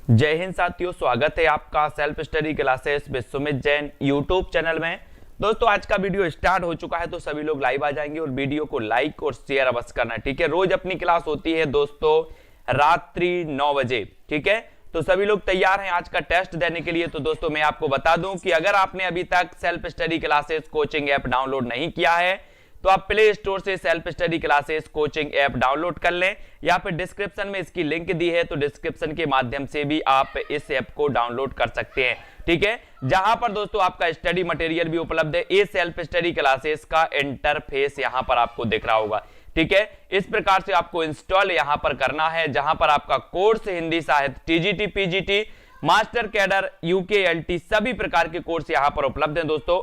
जय हिंद साथियों, स्वागत है आपका self study classes with Sumit Jain YouTube channel में। दोस्तों आज का वीडियो स्टार्ट हो चुका है, तो सभी लोग लाइव आ जाएंगे और वीडियो को लाइक और शेयर अवश्य करना है। ठीक है, रोज अपनी क्लास होती है दोस्तों रात्रि 9 बजे। ठीक है, तो सभी लोग तैयार हैं आज का टेस्ट देने के लिए। तो दोस्तों मैं आपको बता दूं कि अगर आपने अभी तक self study classes coaching app download नहीं किया है तो आप प्ले स्टोर से self study classes coaching app download कर लें, या फिर डिस्क्रिप्शन में इसकी लिंक दी है तो डिस्क्रिप्शन के माध्यम से भी आप इस ऐप को डाउनलोड कर सकते हैं। ठीक है, जहां पर दोस्तों आपका स्टडी मटेरियल भी उपलब्ध है। ये सेल्फ स्टडी क्लासेस का इंटरफेस यहां पर आपको दिख रहा होगा। ठीक है, इस प्रकार से आपको इंस्टॉल यहां पर करना है, जहां पर आपका कोर्स हिंदी साहित्य, टीजीटी, पीजीटी, मास्टर कैडर, यूकेएलटी सभी प्रकार के कोर्स यहां पर उपलब्ध हैं दोस्तों।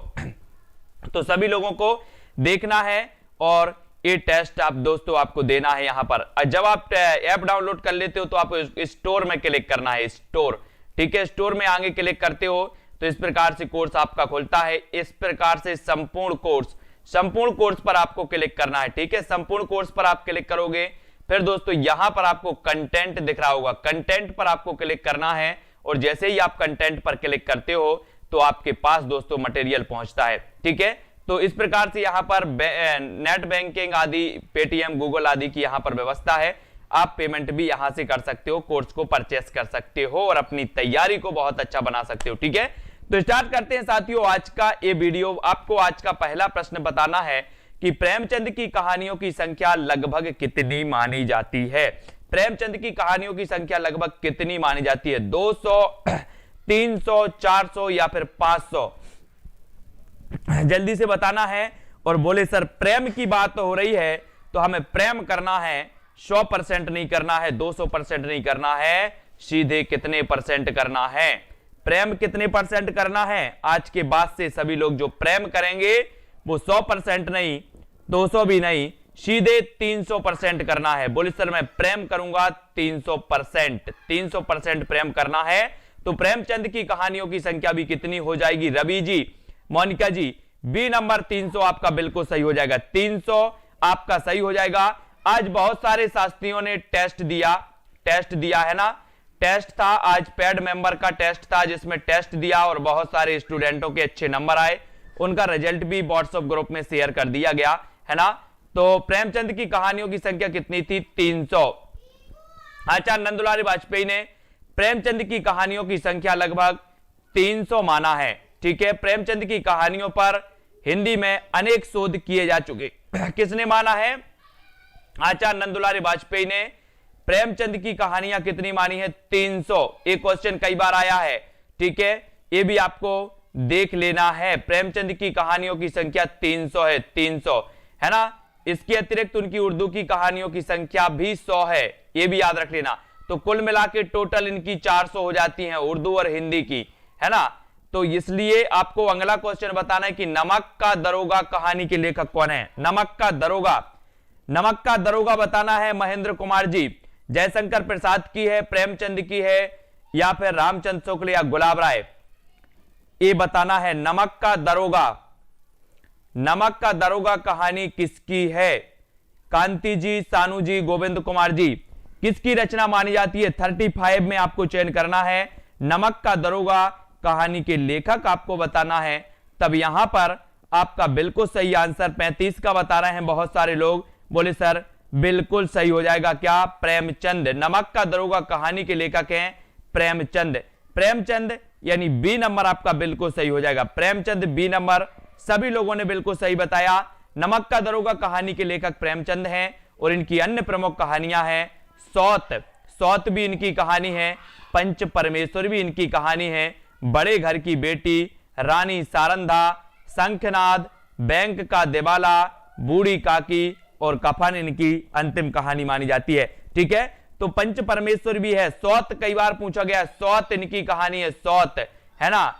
तो सभी लोगों को देखना है और ये टेस्ट आप दोस्तों आपको देना है यहां पर। जब आप ऐप डाउनलोड कर लेते हो तो आप स्टोर में क्लिक करना है, स्टोर। ठीक है, स्टोर में आगे क्लिक करते हो तो इस प्रकार से कोर्स आपका खुलता है। इस प्रकार से संपूर्ण कोर्स पर आपको क्लिक करना है। ठीक है, संपूर्ण कोर्स पर आप क्लिक करोगे, फिर दोस्तों यहां पर आपको कंटेंट दिख रहा होगा, कंटेंट पर आपको क्लिक करना है। और जैसे ही आप कंटेंट पर क्लिक करते हो तो आपके पास दोस्तों मटेरियल पहुंचता है। ठीक है, तो इस प्रकार से यहां पर नेट बैंकिंग आदि, पेटीएम, गूगल आदि की यहां पर व्यवस्था है। आप पेमेंट भी यहां से कर सकते हो, कोर्स को परचेस कर सकते हो और अपनी तैयारी को बहुत अच्छा बना सकते हो। ठीक है, तो स्टार्ट करते हैं साथियों आज का ये वीडियो। आपको आज का पहला प्रश्न बताना है कि प्रेमचंद की कहानियों की संख्या लगभग कितनी मानी जाती है। प्रेमचंद की कहानियों की संख्या लगभग कितनी मानी जाती है? 200, 300, 400 या फिर 500? जल्दी से बताना है। और बोले सर प्रेम की बात हो रही है तो हमें प्रेम करना है, 100% नहीं करना है, 200% नहीं करना है, सीधे कितने परसेंट करना है? प्रेम कितने परसेंट करना है? आज के बाद से सभी लोग जो प्रेम करेंगे वो 100% नहीं, 200 भी नहीं, सीधे 300% करना है। बोले सर मैं प्रेम करूंगा 300%, 300% प्रेम करना है। तो प्रेमचंद की कहानियों की संख्या भी कितनी हो जाएगी? रवि जी, मोनिका जी, बी नंबर 300 आपका बिल्कुल सही हो जाएगा। 300 आपका सही हो जाएगा। आज बहुत सारे शास्त्रियों ने टेस्ट दिया है ना। टेस्ट था आज, पैड मेंबर का टेस्ट था जिसमें टेस्ट दिया और बहुत सारे स्टूडेंटों के अच्छे नंबर आए। उनका रिजल्ट भी व्हाट्सएप ग्रुप में शेयर कर दिया गया है ना। तो प्रेमचंद की कहानियों की संख्या कितनी थी? 300। आचार्य नंदलाल वाजपेयी ने प्रेमचंद की कहानियों की संख्या लगभग 300 माना है। ठीक है, प्रेमचंद की कहानियों पर हिंदी में अनेक शोध किए जा चुके। किसने माना है? आचार्य नंदलाल वाजपेयी ने प्रेमचंद की कहानियां कितनी मानी है? 300। एक क्वेश्चन कई बार आया है। ठीक है, ये भी आपको देख लेना है। प्रेमचंद की कहानियों की संख्या 300 है, 300 है ना। इसके अतिरिक्त उनकी उर्दू की कहानियों की संख्या भी 100 है, ये भी याद रख लेना। तो कुल मिला के टोटल इनकी 400 हो जाती हैं, उर्दू और हिंदी की, है ना। तो इसलिए आपको अगला क्वेश्चन बताना है कि नमक का दरोगा कहानी के लेखक कौन है? नमक का दरोगा बताना है महेंद्र कुमार जी, जयशंकर प्रसाद की है, प्रेमचंद की है, या फिर रामचंद्र शुक्ल या गुलाब राय? ये बताना है। नमक का दरोगा कहानी किसकी है? कांति जी, सानू जी, गोविंद कुमार जी, किसकी रचना मानी जाती है? 35 में आपको चयन करना है। नमक का दरोगा कहानी के लेखक आपको बताना है। तब यहां पर आपका बिल्कुल सही आंसर 35 का बता रहे हैं बहुत सारे लोग। बोले सर बिल्कुल सही हो जाएगा क्या? प्रेमचंद। नमक का दरोगा कहानी के लेखक हैं प्रेमचंद, यानी बी नंबर आपका बिल्कुल सही हो जाएगा। प्रेमचंद, बी नंबर सभी लोगों ने बिल्कुल सही बताया। नमक का दरोगा कहानी के लेखक प्रेमचंद हैं और इनकी अन्य प्रमुख कहानियां हैं सौत भी इनकी कहानी है, पंच परमेश्वर भी इनकी कहानी है, बड़े घर की बेटी, रानी सारंधा, शंखनाद, बैंक का दिवाला, बूढ़ी काकी और कफन इनकी अंतिम कहानी मानी जाती है। ठीक है, तो पंच परमेश्वर भी है, सौत कई बार पूछा गया, सौत इनकी कहानी है, सौत है ना।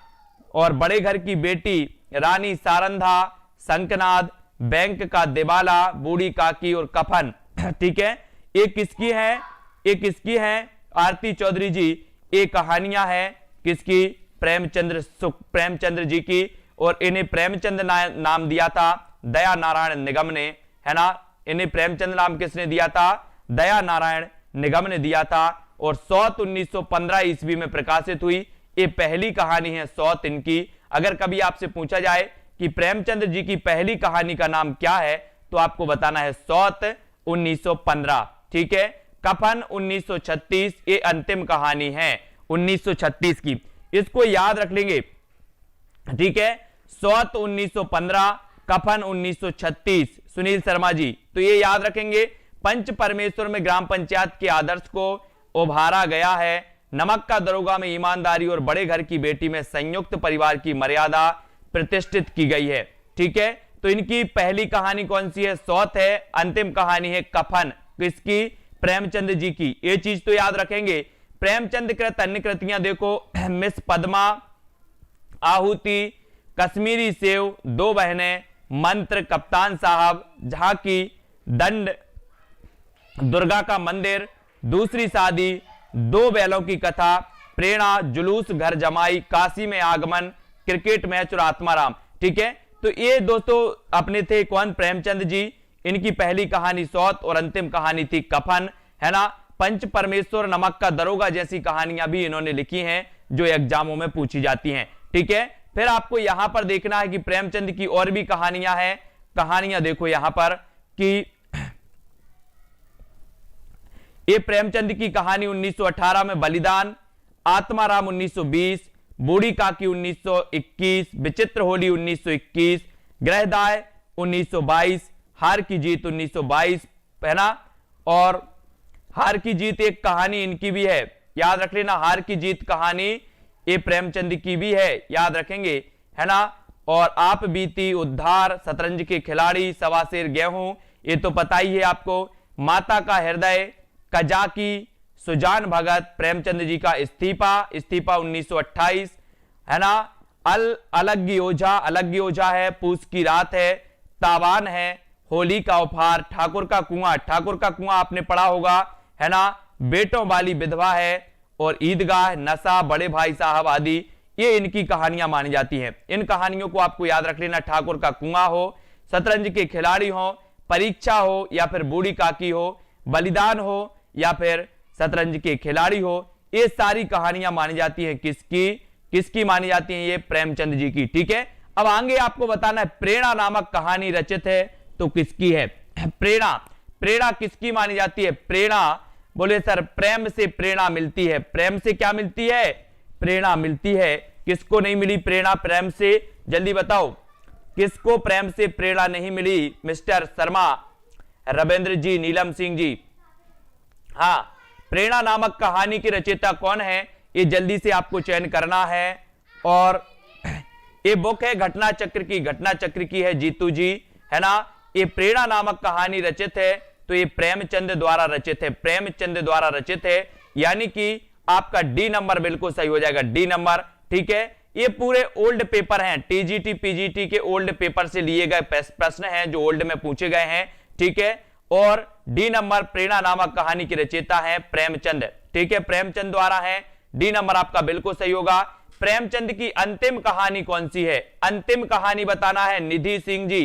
और बड़े घर की बेटी, रानी सारंधा, शंखनाद, बैंक का दिवाला, बूढ़ी काकी और कफन। ठीक है, एक किसकी है? आरती चौधरी जी। ये कहानियां हैं किसकी? प्रेमचंद्र जी की। और इन्हें प्रेमचंद नाम दिया था दया नारायण निगम ने, है ना। इन्हें प्रेमचंद नाम किसने दिया था? दया नारायण निगम ने दिया था। और सौत 1915 ईस्वी में प्रकाशित हुई। ये पहली कहानी है सौत इनकी। अगर कभी आपसे पूछा जाए कि प्रेमचंद जी की पहली कहानी का नाम क्या है तो आपको बताना है सौत 1915। ठीक है, कफन 1936 ये अंतिम कहानी है 1936 की, इसको याद रख लेंगे। ठीक है, सौत 1915, कफन 1936, सुनील शर्मा जी, तो ये याद रखेंगे। पंच परमेश्वर में ग्राम पंचायत के आदर्श को उभारा गया है। नमक का दरोगा में ईमानदारी और बड़े घर की बेटी में संयुक्त परिवार की मर्यादा प्रतिष्ठित की गई है। ठीक है, तो इनकी पहली कहानी कौन सी है? सौत है। अंतिम कहानी है कफन, किसकी? प्रेमचंद जी की। ये चीज तो याद रखेंगे। प्रेमचंद कृत अन्य कृतियां देखो, मिस पद्मा, आहुति, कश्मीरी सेव, दो बहनें, मंत्र, कप्तान साहब, झांकी, दंड, दुर्गा का मंदिर, दूसरी शादी, दो बैलों की कथा, प्रेरणा, जुलूस, घर जमाई, काशी में आगमन, क्रिकेट मैच और आत्माराम। ठीक है, तो ये दोस्तों अपने थे कौन? प्रेमचंद जी। इनकी पहली कहानी सौत और अंतिम कहानी थी कफन, है ना। पंच परमेश्वर, नमक का दरोगा जैसी कहानियां भी इन्होंने लिखी हैं जो एग्जामों में पूछी जाती हैं। ठीक है, फिर आपको यहां पर देखना है कि प्रेमचंद की और भी कहानियां हैं। कहानियां देखो यहां पर कि ये प्रेमचंद की कहानी 1918 में बलिदान, आत्माराम 1920, बूढ़ी काकी 1921, विचित्र होली 1921, ग्रहदाय 1922, हार की जीत 1922, है ना। और हार की जीत एक कहानी इनकी भी है, याद रख लेना। हार की जीत कहानी ये प्रेमचंद की भी है, याद रखेंगे, है ना। और आप बीती, उद्धार, शतरंज के खिलाड़ी, सवा सेर गेहूं, ये तो पता ही है आपको। माता का हृदय, कजाकी, सुजान भगत, प्रेमचंद जी का इस्तीफा, इस्तीफा 1928, है ना। अलग योजा, अलग योजा है, पूस की रात है, तावान है, होली का उपहार, ठाकुर का कुआं, ठाकुर का कुआं आपने पढ़ा होगा, है ना। बेटों वाली विधवा है, और ईदगाह, नशा, बड़े भाई साहब आदि ये इनकी कहानियां मानी जाती हैं। इन कहानियों को आपको याद रख लेना। ठाकुर का कुआं हो, शतरंज के खिलाड़ी हो, परीक्षा हो, या फिर बूढ़ी काकी हो, बलिदान हो, या फिर शतरंज के खिलाड़ी हो, ये सारी कहानियां मानी जाती हैं किसकी? किसकी मानी जाती हैं? ये प्रेमचंद जी की। ठीक है, अब आगे आपको बताना है प्रेरणा नामक कहानी रचित है तो किसकी है? प्रेरणा, प्रेरणा किसकी मानी जाती है? प्रेरणा, बोले सर प्रेम से प्रेरणा मिलती है। प्रेम से क्या मिलती है? प्रेरणा मिलती है। किसको नहीं मिली प्रेरणा प्रेम से? जल्दी बताओ, किसको प्रेम से प्रेरणा नहीं मिली? मिस्टर शर्मा, रविंद्र जी, नीलम सिंह जी। हाँ, प्रेरणा नामक कहानी की रचयिता कौन है? ये जल्दी से आपको चयन करना है। और ये बुक है घटना चक्र की, घटना चक्र की है, जीतू जी, है ना। ये प्रेरणा नामक कहानी रचित है तो ये प्रेमचंद द्वारा रचित है, प्रेमचंद द्वारा रचित है, यानी कि आपका डी नंबर बिल्कुल सही हो जाएगा, डी नंबर। ठीक है, ये पूरे ओल्ड पेपर हैं, टीजीटी पीजीटी के ओल्ड पेपर से लिए गए प्रश्न हैं जो ओल्ड में पूछे गए हैं। ठीक है, और डी नंबर प्रेरणा नामक कहानी की रचयिता है प्रेमचंद। ठीक है, प्रेमचंद द्वारा है, डी नंबर आपका बिल्कुल सही होगा। प्रेमचंद की अंतिम कहानी कौन सी है? अंतिम कहानी बताना है निधि सिंह जी।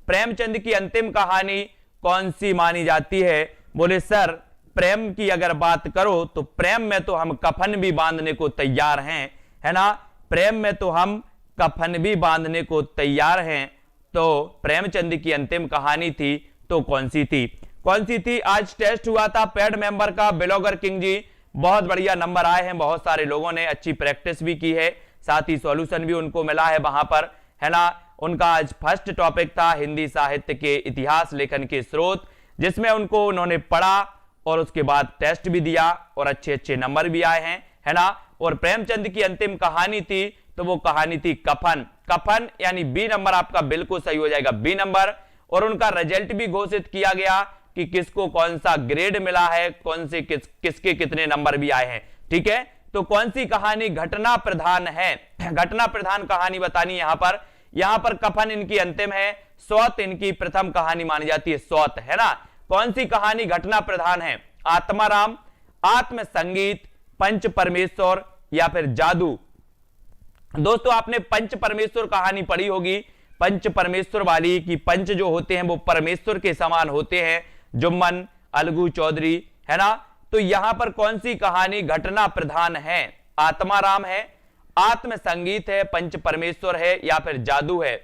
प्रेमचंद की अंतिम कहानी कौन सी मानी जाती है? बोले सर प्रेम की अगर बात करो तो प्रेम में तो हम कफन भी बांधने को तैयार हैं, है ना। प्रेम में तो हम कफन भी बांधने को तैयार हैं। तो प्रेमचंद की अंतिम कहानी थी तो कौन सी थी? कौन सी थी? आज टेस्ट हुआ था पेड मेंबर का, ब्लॉगर किंग जी, बहुत बढ़िया नंबर आए हैं, बहुत सारे लोगों ने अच्छी प्रैक्टिस भी की है, साथ ही सॉल्यूशन भी उनको मिला है वहां पर, है ना। उनका आज फर्स्ट टॉपिक था हिंदी साहित्य के इतिहास लेखन के स्रोत, जिसमें उन्होंने पढ़ा और उसके बाद टेस्ट भी दिया और अच्छे अच्छे नंबर भी आए हैं, है ना। और प्रेमचंद की अंतिम कहानी थी तो वो कहानी थी कफन। कफन यानी बी नंबर आपका बिल्कुल सही हो जाएगा, बी नंबर। और उनका रिजल्ट भी घोषित किया गया कि किसको कौन सा ग्रेड मिला है, कौन से किसके कितने नंबर भी आए हैं। ठीक है, तो कौन सी कहानी घटना प्रधान है? घटना प्रधान कहानी बतानी यहां पर कफन इनकी अंतिम है, सौत इनकी प्रथम कहानी मानी जाती है, सौत, है ना। कौन सी कहानी घटना प्रधान है? आत्माराम, आत्म संगीत, पंच परमेश्वर, या फिर जादू। दोस्तों आपने पंच परमेश्वर कहानी पढ़ी होगी, पंच परमेश्वर वाली, कि पंच जो होते हैं वो परमेश्वर के समान होते हैं, जुम्मन, अलगू चौधरी, है ना। तो यहां पर कौन सी कहानी घटना प्रधान है? आत्माराम है, आत्म संगीत है, पंच परमेश्वर है, या फिर जादू है?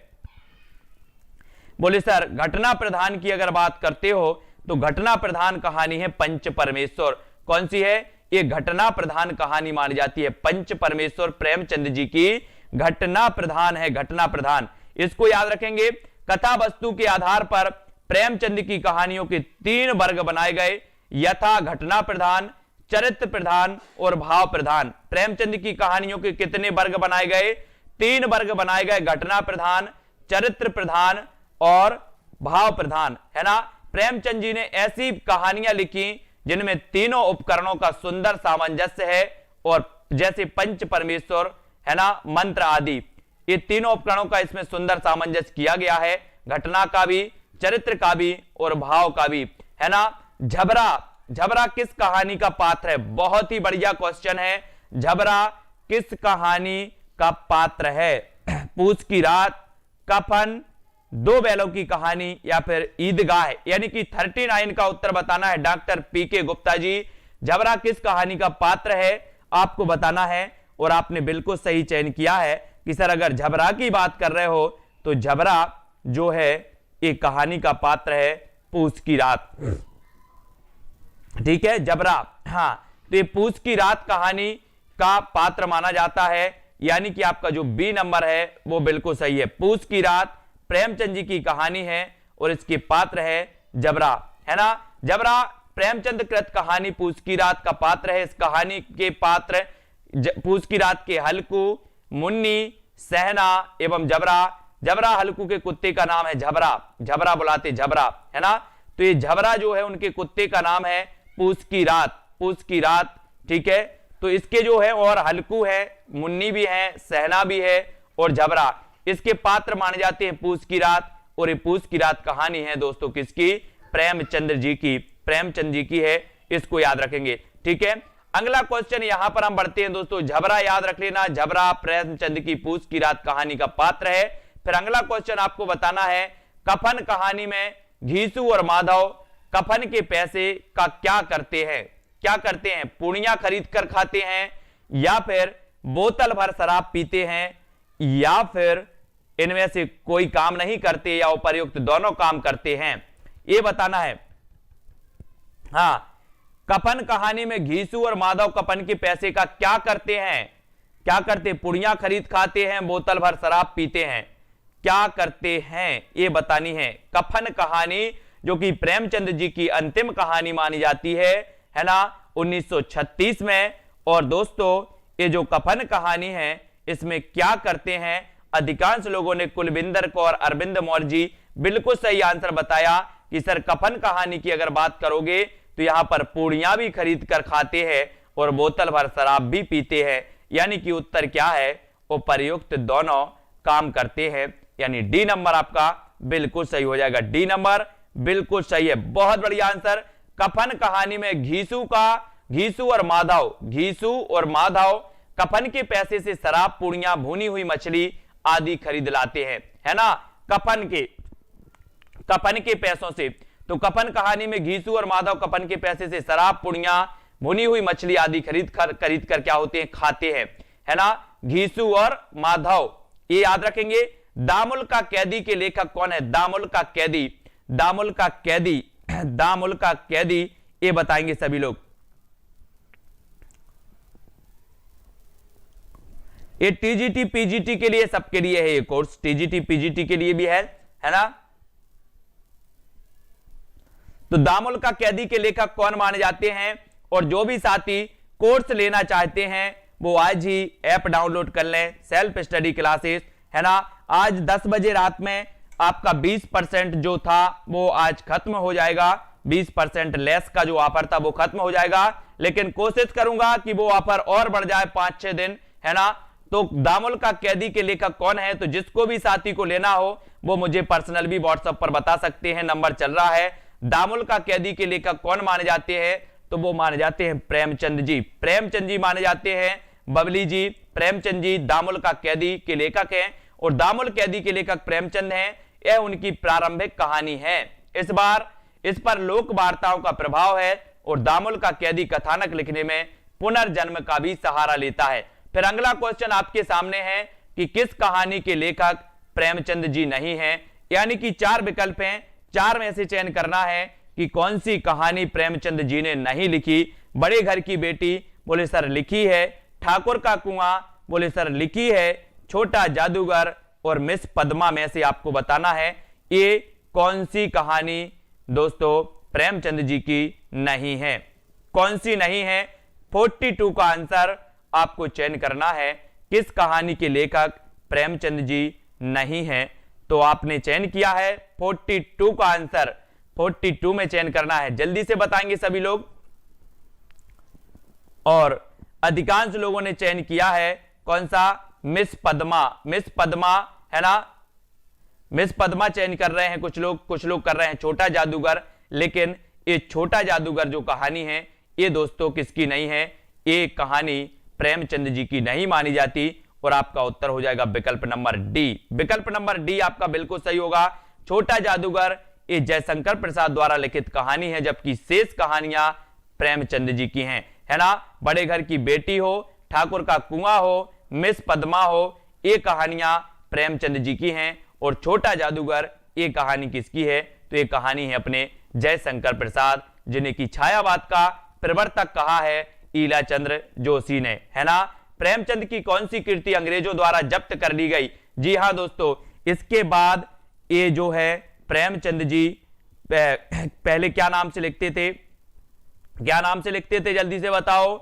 बोले सर घटना प्रधान की अगर बात करते हो तो घटना प्रधान कहानी है पंच परमेश्वर। कौन सी है? ये घटना प्रधान कहानी मानी जाती है। पंच परमेश्वर प्रेमचंद जी की घटना प्रधान है, घटना प्रधान। इसको याद रखेंगे। कथा वस्तु के आधार पर प्रेमचंद की कहानियों के 3 वर्ग बनाए गए, यथा घटना प्रधान, चरित्र प्रधान और भाव प्रधान। प्रेमचंद की कहानियों के कितने वर्ग बनाए गए? 3 वर्ग बनाए गए, घटना प्रधान, चरित्र प्रधान और भाव प्रधान, है ना। प्रेमचंद जी ने ऐसी कहानियां लिखी जिनमें तीनों उपकरणों का सुंदर सामंजस्य है, और जैसे पंच परमेश्वर, है ना, मंत्र आदि, ये तीनों उपकरणों का इसमें सुंदर सामंजस्य किया गया है, घटना का भी, चरित्र का भी और भाव का भी, है ना। झबरा, झबरा किस कहानी का पात्र है? बहुत ही बढ़िया क्वेश्चन है। झबरा किस कहानी का पात्र है? पूछ की रात, कफन, 2 बैलों की कहानी, या फिर ईदगाह? यानी कि 39 का उत्तर बताना है डॉक्टर पीके गुप्ता जी। झबरा किस कहानी का पात्र है आपको बताना है, और आपने बिल्कुल सही चयन किया है कि सर अगर झबरा की बात कर रहे हो तो झबरा जो है एक कहानी का पात्र है पूछ की रात। ठीक है, झबरा, हाँ, तो ये पूछ की रात कहानी का पात्र माना जाता है, यानी कि आपका जो बी नंबर है वो बिल्कुल सही है। पूछ की रात प्रेमचंद जी की कहानी है और इसके पात्र है झबरा, है ना। झबरा प्रेमचंद कृत कहानी पूछ की रात का पात्र है। इस कहानी के पात्र पूछ की रात के हल्कू, मुन्नी, सहना एवं झबरा। झबरा हल्कू के कुत्ते का नाम है झबरा, झबरा बुलाते झबरा, है ना। तो ये झबरा जो है उनके कुत्ते का नाम है पूछ की रात, पूछ की रात। ठीक है, तो इसके जो है और हल्कू है, मुन्नी भी है, सहना भी है और झबरा, इसके पात्र माने जाते हैं पूछ की रात। और ये पूछ की रात कहानी है दोस्तों किसकी? प्रेमचंद जी की, प्रेमचंद जी की है, इसको याद रखेंगे। ठीक है, अगला क्वेश्चन यहां पर हम बढ़ते हैं दोस्तों। झबरा याद रख लेना, झबरा प्रेमचंद की पूछ की रात कहानी का पात्र है। फिर अगला क्वेश्चन आपको बताना है, कफन कहानी में घीसू और माधव कफन के पैसे का क्या करते हैं? क्या करते हैं? पूर्णिया खरीद कर खाते हैं, या फिर बोतल भर शराब पीते हैं, या फिर इनमें से कोई काम नहीं करते, या उपर्युक्त दोनों काम करते हैं? ये बताना है। हाँ, कफन कहानी में घीसू और माधव कफन के पैसे का क्या करते हैं? क्या करते? पूर्णिया खरीद खाते हैं, बोतल भर शराब पीते हैं, क्या करते हैं ये बतानी है। कफन कहानी जो कि प्रेमचंद जी की अंतिम कहानी मानी जाती है ना, 1936 में। और दोस्तों ये जो कफन कहानी है इसमें क्या करते हैं? अधिकांश लोगों ने कुलविंदर कौर, अरविंद मौर्य जी बिल्कुल सही आंसर बताया कि सर कफन कहानी की अगर बात करोगे तो यहां पर पूड़ियां भी खरीद कर खाते हैं और बोतल भर शराब भी पीते हैं, यानी कि उत्तर क्या है? उपर्युक्त दोनों काम करते हैं, यानी डी नंबर आपका बिल्कुल सही हो जाएगा। डी नंबर बिल्कुल सही है, बहुत बढ़िया आंसर। कफन कहानी में घीसू और माधव कफन के पैसे से शराब, पूड़ियां, भुनी हुई मछली आदि खरीद लाते हैं, है ना, कफन के पैसों से। तो कफन कहानी में घीसू और माधव कफन के पैसे से शराब, पुड़ियां, भुनी हुई मछली आदि खरीद कर क्या होते हैं? खाते हैं, है ना, घीसू और माधव, ये याद रखेंगे। दामुल का कैदी के लेखक कौन है? दामुल का कैदी ये बताएंगे सभी लोग। ये टीजीटी पीजीटी के लिए, सबके लिए है ये कोर्स, टीजीटी पीजीटी के लिए भी है ना। तो दामुल का कैदी के लेखक कौन माने जाते हैं? और जो भी साथी कोर्स लेना चाहते हैं वो आज ही ऐप डाउनलोड कर लें, सेल्फ स्टडी क्लासेस, है ना। आज 10 बजे रात में आपका 20% जो था वो आज खत्म हो जाएगा, 20% लेस का जो ऑफर था वो खत्म हो जाएगा, लेकिन कोशिश करूंगा कि वो ऑफर और बढ़ जाए 5-6 दिन, है ना। तो दामुल का कैदी के लेखक कौन है? तो जिसको भी साथी को लेना हो वो मुझे पर्सनल भी व्हाट्सएप पर बता सकते हैं, नंबर चल रहा है। दामुल का कैदी के लेखक कौन माने जाते हैं? तो वो माने जाते हैं प्रेमचंद जी माने जाते हैं। बबली जी, प्रेमचंद जी दामुल का कैदी के लेखक हैं और दामुल कैदी के लेखक प्रेमचंद हैं। यह उनकी प्रारंभिक कहानी है। इस पर लोक वार्ताओं का प्रभाव है। और दामुल का कैदी कथानक लिखने में पुनर्जन्म का भी सहारा लेता है। फिर अगला क्वेश्चन आपके सामने है कि किस कहानी के लेखक प्रेमचंद जी नहीं है, यानी कि 4 विकल्प हैं, 4 में से चयन करना है कि कौन सी कहानी प्रेमचंद जी ने नहीं लिखी। बड़े घर की बेटी, बोले सर लिखी है। ठाकुर का कुआं, बोले सर लिखी है। छोटा जादूगर और मिस पद्मा में से आपको बताना है ये कौन सी कहानी दोस्तों प्रेमचंद जी की नहीं है, कौन सी नहीं है। 42 का आंसर आपको चयन करना है, किस कहानी के लेखक प्रेमचंद जी नहीं है। तो आपने चयन किया है 42 का आंसर, 42 में चयन करना है, जल्दी से बताएंगे सभी लोग। और अधिकांश लोगों ने चयन किया है कौन सा, मिस पद्मा, मिस पद्मा है ना, मिस पद्मा चयन कर रहे हैं कुछ लोग कर रहे हैं छोटा जादूगर। लेकिन ये छोटा जादूगर जो कहानी है ये दोस्तों किसकी नहीं है, ये कहानी प्रेमचंद जी की नहीं मानी जाती। और आपका उत्तर हो जाएगा विकल्प नंबर डी। विकल्प नंबर डी आपका बिल्कुल सही होगा। छोटा जादूगर ये जयशंकर प्रसाद द्वारा लिखित कहानी है, जबकि शेष कहानियां प्रेमचंद जी की हैं, है ना। बड़े घर की बेटी हो, ठाकुर का कुआं हो, मिस पद्मा हो, ये कहानियां प्रेमचंद जी की हैं। और छोटा जादूगर ये कहानी किसकी है, तो ये कहानी है अपने जयशंकर प्रसाद, जिन्हें की छायावाद का प्रवर्तक कहा है ईला चंद्र जोशी ने, है ना। प्रेमचंद की कौन सी कृति अंग्रेजों द्वारा जब्त कर ली गई। जी हां दोस्तों, इसके बाद ये जो है प्रेमचंद जी पहले क्या नाम से लिखते थे, क्या नाम से लिखते थे, जल्दी से बताओ।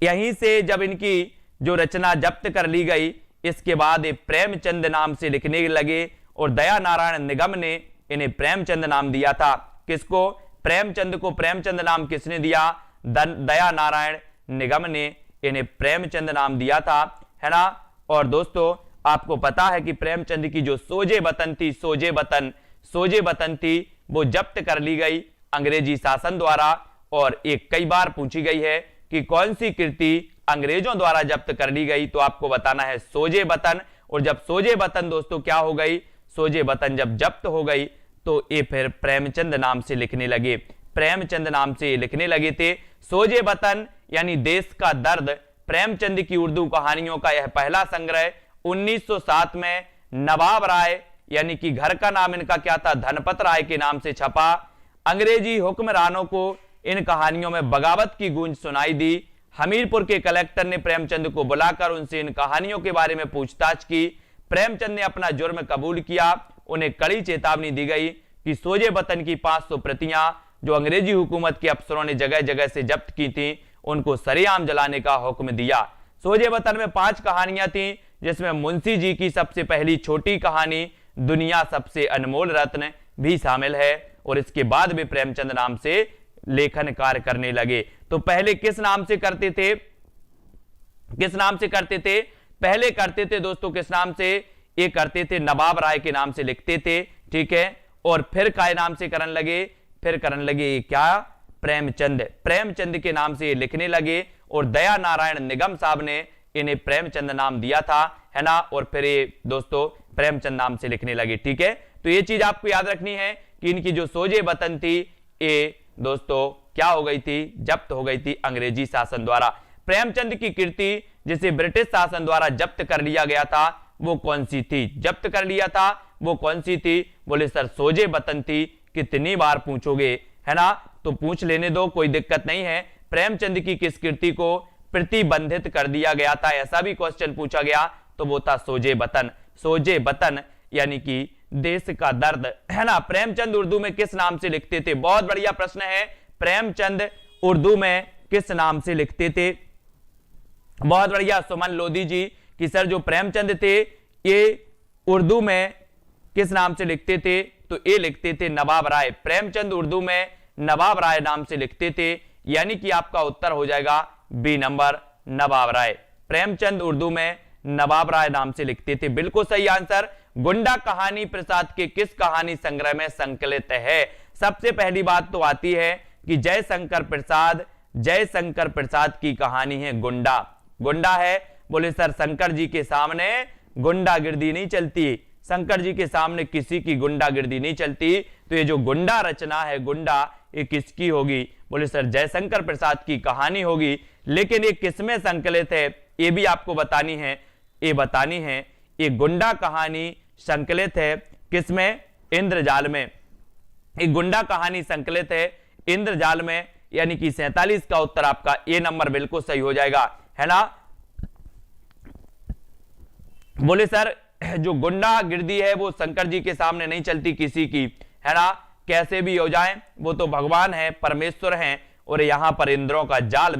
यहीं से जब इनकी जो रचना जब्त कर ली गई, इसके बाद ये प्रेमचंद नाम से लिखने लगे और दया नारायण निगम ने इन्हें प्रेमचंद नाम दिया था। किसको, प्रेमचंद को प्रेमचंद नाम किसने दिया, दया नारायण निगम ने इन्हें प्रेमचंद नाम दिया था, है ना। और दोस्तों आपको पता है कि प्रेमचंद की जो सोजे वतन थी, सोजे वतन थी, वो जब्त कर ली गई अंग्रेजी शासन द्वारा। और एक कई बार पूछी गई है कि कौन सी कृति अंग्रेजों द्वारा जब्त कर ली गई, तो आपको बताना है सोजे वतन। और जब सोजे वतन दोस्तों क्या हो गई, सोजे वतन जब जब्त हो गई तो ये फिर प्रेमचंद नाम से लिखने लगे, प्रेमचंद नाम से लिखने लगे थे। सोजे वतन यानी देश का दर्द, प्रेमचंद की उर्दू कहानियों का यह पहला संग्रह 1907 में नवाब राय यानी कि घर का नाम इनका क्या था, धनपत राय के नाम से छपा। अंग्रेजी हुक्मरानों को इन कहानियों में बगावत की गूंज सुनाई दी। हमीरपुर के कलेक्टर ने प्रेमचंद को बुलाकर उनसे इन कहानियों के बारे में पूछताछ की। प्रेमचंद ने अपना जुर्म कबूल किया। उन्हें कड़ी चेतावनी दी गई कि सोजे वतन की 500 प्रतियां जो अंग्रेजी हुकूमत के अफसरों ने जगह जगह से जब्त की थी, उनको सरेआम जलाने का हुक्म दिया। सोजे वतन में 5 कहानियां थीं, जिसमें मुंशी जी की सबसे पहली छोटी कहानी दुनिया सबसे अनमोल रत्न भी शामिल है। और इसके बाद भी प्रेमचंद नाम से लेखन कार्य करने लगे। तो पहले किस नाम से करते थे, किस नाम से करते थे, पहले करते थे दोस्तों किस नाम से, ये करते थे नवाब राय के नाम से लिखते थे, ठीक है। और फिर काय नाम से करने लगे, फिर करने लगे क्या, प्रेमचंद, प्रेमचंद के नाम से ये लिखने लगे। और दया नारायण निगम साहब ने इन्हें प्रेमचंद नाम दिया था, है ना। और फिर ये दोस्तों प्रेमचंद नाम से लिखने लगे, ठीक है। तो ये चीज आपको याद रखनी है कि इनकी जो सोजे वतन थी ये दोस्तों क्या हो गई थी, जब्त हो गई थी अंग्रेजी शासन द्वारा। प्रेमचंद की कृति जिसे ब्रिटिश शासन द्वारा जब्त कर लिया गया था वो कौन सी थी, जब्त कर लिया था वो कौन सी थी, बोले सर सोजे वतन थी। कितनी बार पूछोगे, है ना, तो पूछ लेने दो, कोई दिक्कत नहीं है। प्रेमचंद की किस कृति को प्रतिबंधित कर दिया गया था, ऐसा भी क्वेश्चन पूछा गया, तो वो था सोजे वतन। सोजे वतन यानी कि देश का दर्द, है ना। प्रेमचंद उर्दू में किस नाम से लिखते थे, बहुत बढ़िया प्रश्न है। प्रेमचंद उर्दू में किस नाम से लिखते थे, बहुत बढ़िया सुमन लोधी जी कि सर जो प्रेमचंद थे ये उर्दू में किस नाम से लिखते थे, तो ये लिखते थे नवाब राय। प्रेमचंद उर्दू में नवाब राय नाम से लिखते थे, यानी कि आपका उत्तर हो जाएगा बी नंबर, नवाब राय। प्रेमचंद उर्दू में नवाब राय नाम से लिखते थे, बिल्कुल सही आंसर। गुंडा कहानी प्रसाद के किस कहानी संग्रह में संकलित है। सबसे पहली बात तो आती है कि जयशंकर प्रसाद की कहानी है गुंडा। गुंडा है, बोले सर शंकर जी के सामने गुंडागिर्दी नहीं चलती, शंकर जी के सामने किसी की गुंडागिर्दी नहीं चलती। तो ये जो गुंडा रचना है, गुंडा, ये किसकी होगी? बोले सर जयशंकर प्रसाद की कहानी होगी, लेकिन ये किसमें संकलित है ये भी आपको बतानी है। ये गुंडा कहानी संकलित है किसमें? इंद्रजाल में। ये गुंडा कहानी संकलित है इंद्रजाल में, यानी कि 47 का उत्तर आपका ए नंबर बिल्कुल सही हो जाएगा, है ना। बोले सर जो गुंडागिर्दी है वो शंकर जी के सामने नहीं चलती किसी की, है ना, कैसे भी हो जाए वो तो भगवान है, परमेश्वर हैं, और यहां पर इंद्रों का जाल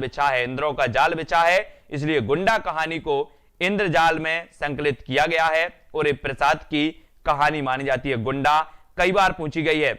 बिछा है, इसलिए गुंडा कहानी को इंद्रजाल में संकलित किया गया है और ये प्रसाद की कहानी मानी जाती है। गुंडा कई बार पूछी गई है,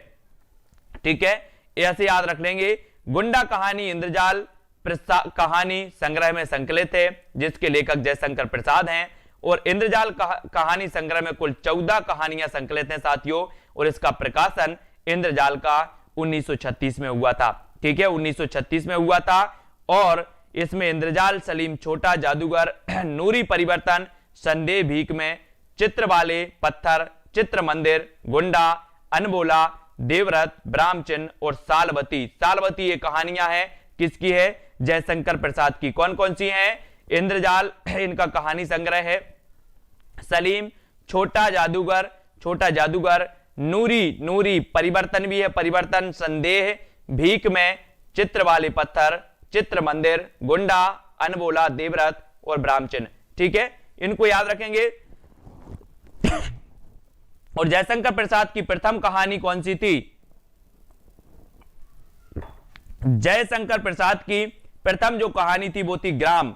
ठीक है, ऐसे याद रख लेंगे। गुंडा कहानी इंद्रजाल कहानी संग्रह में संकलित है, जिसके लेखक जयशंकर प्रसाद हैं, और इंद्रजाल कहानी संग्रह में कुल 14 कहानियां संकलित हैं साथियों, और इसका प्रकाशन इंद्रजाल का 1936 में हुआ था, ठीक है, 1936 में हुआ था। और इसमें इंद्रजाल, सलीम, छोटा जादूगर, नूरी परिवर्तन, संदेह भीख में, चित्र वाले पत्थर, चित्र मंदिर, गुंडा, अनबोला, देवव्रत, ब्राह्मचिन्ह और सालवती ये कहानियां हैं किसकी है? जयशंकर प्रसाद की। कौन कौन सी हैं? इंद्रजाल इनका कहानी संग्रह है, सलीम, छोटा जादूगर, नूरी परिवर्तन भी है, परिवर्तन, संदेह, भीख में, चित्र वाले पत्थर, चित्र मंदिर, गुंडा, अनबोला, देवव्रत और ब्राह्मचिन्ह, ठीक है, इनको याद रखेंगे। और जयशंकर प्रसाद की प्रथम कहानी कौन सी थी? जयशंकर प्रसाद की प्रथम जो कहानी थी वो थी ग्राम।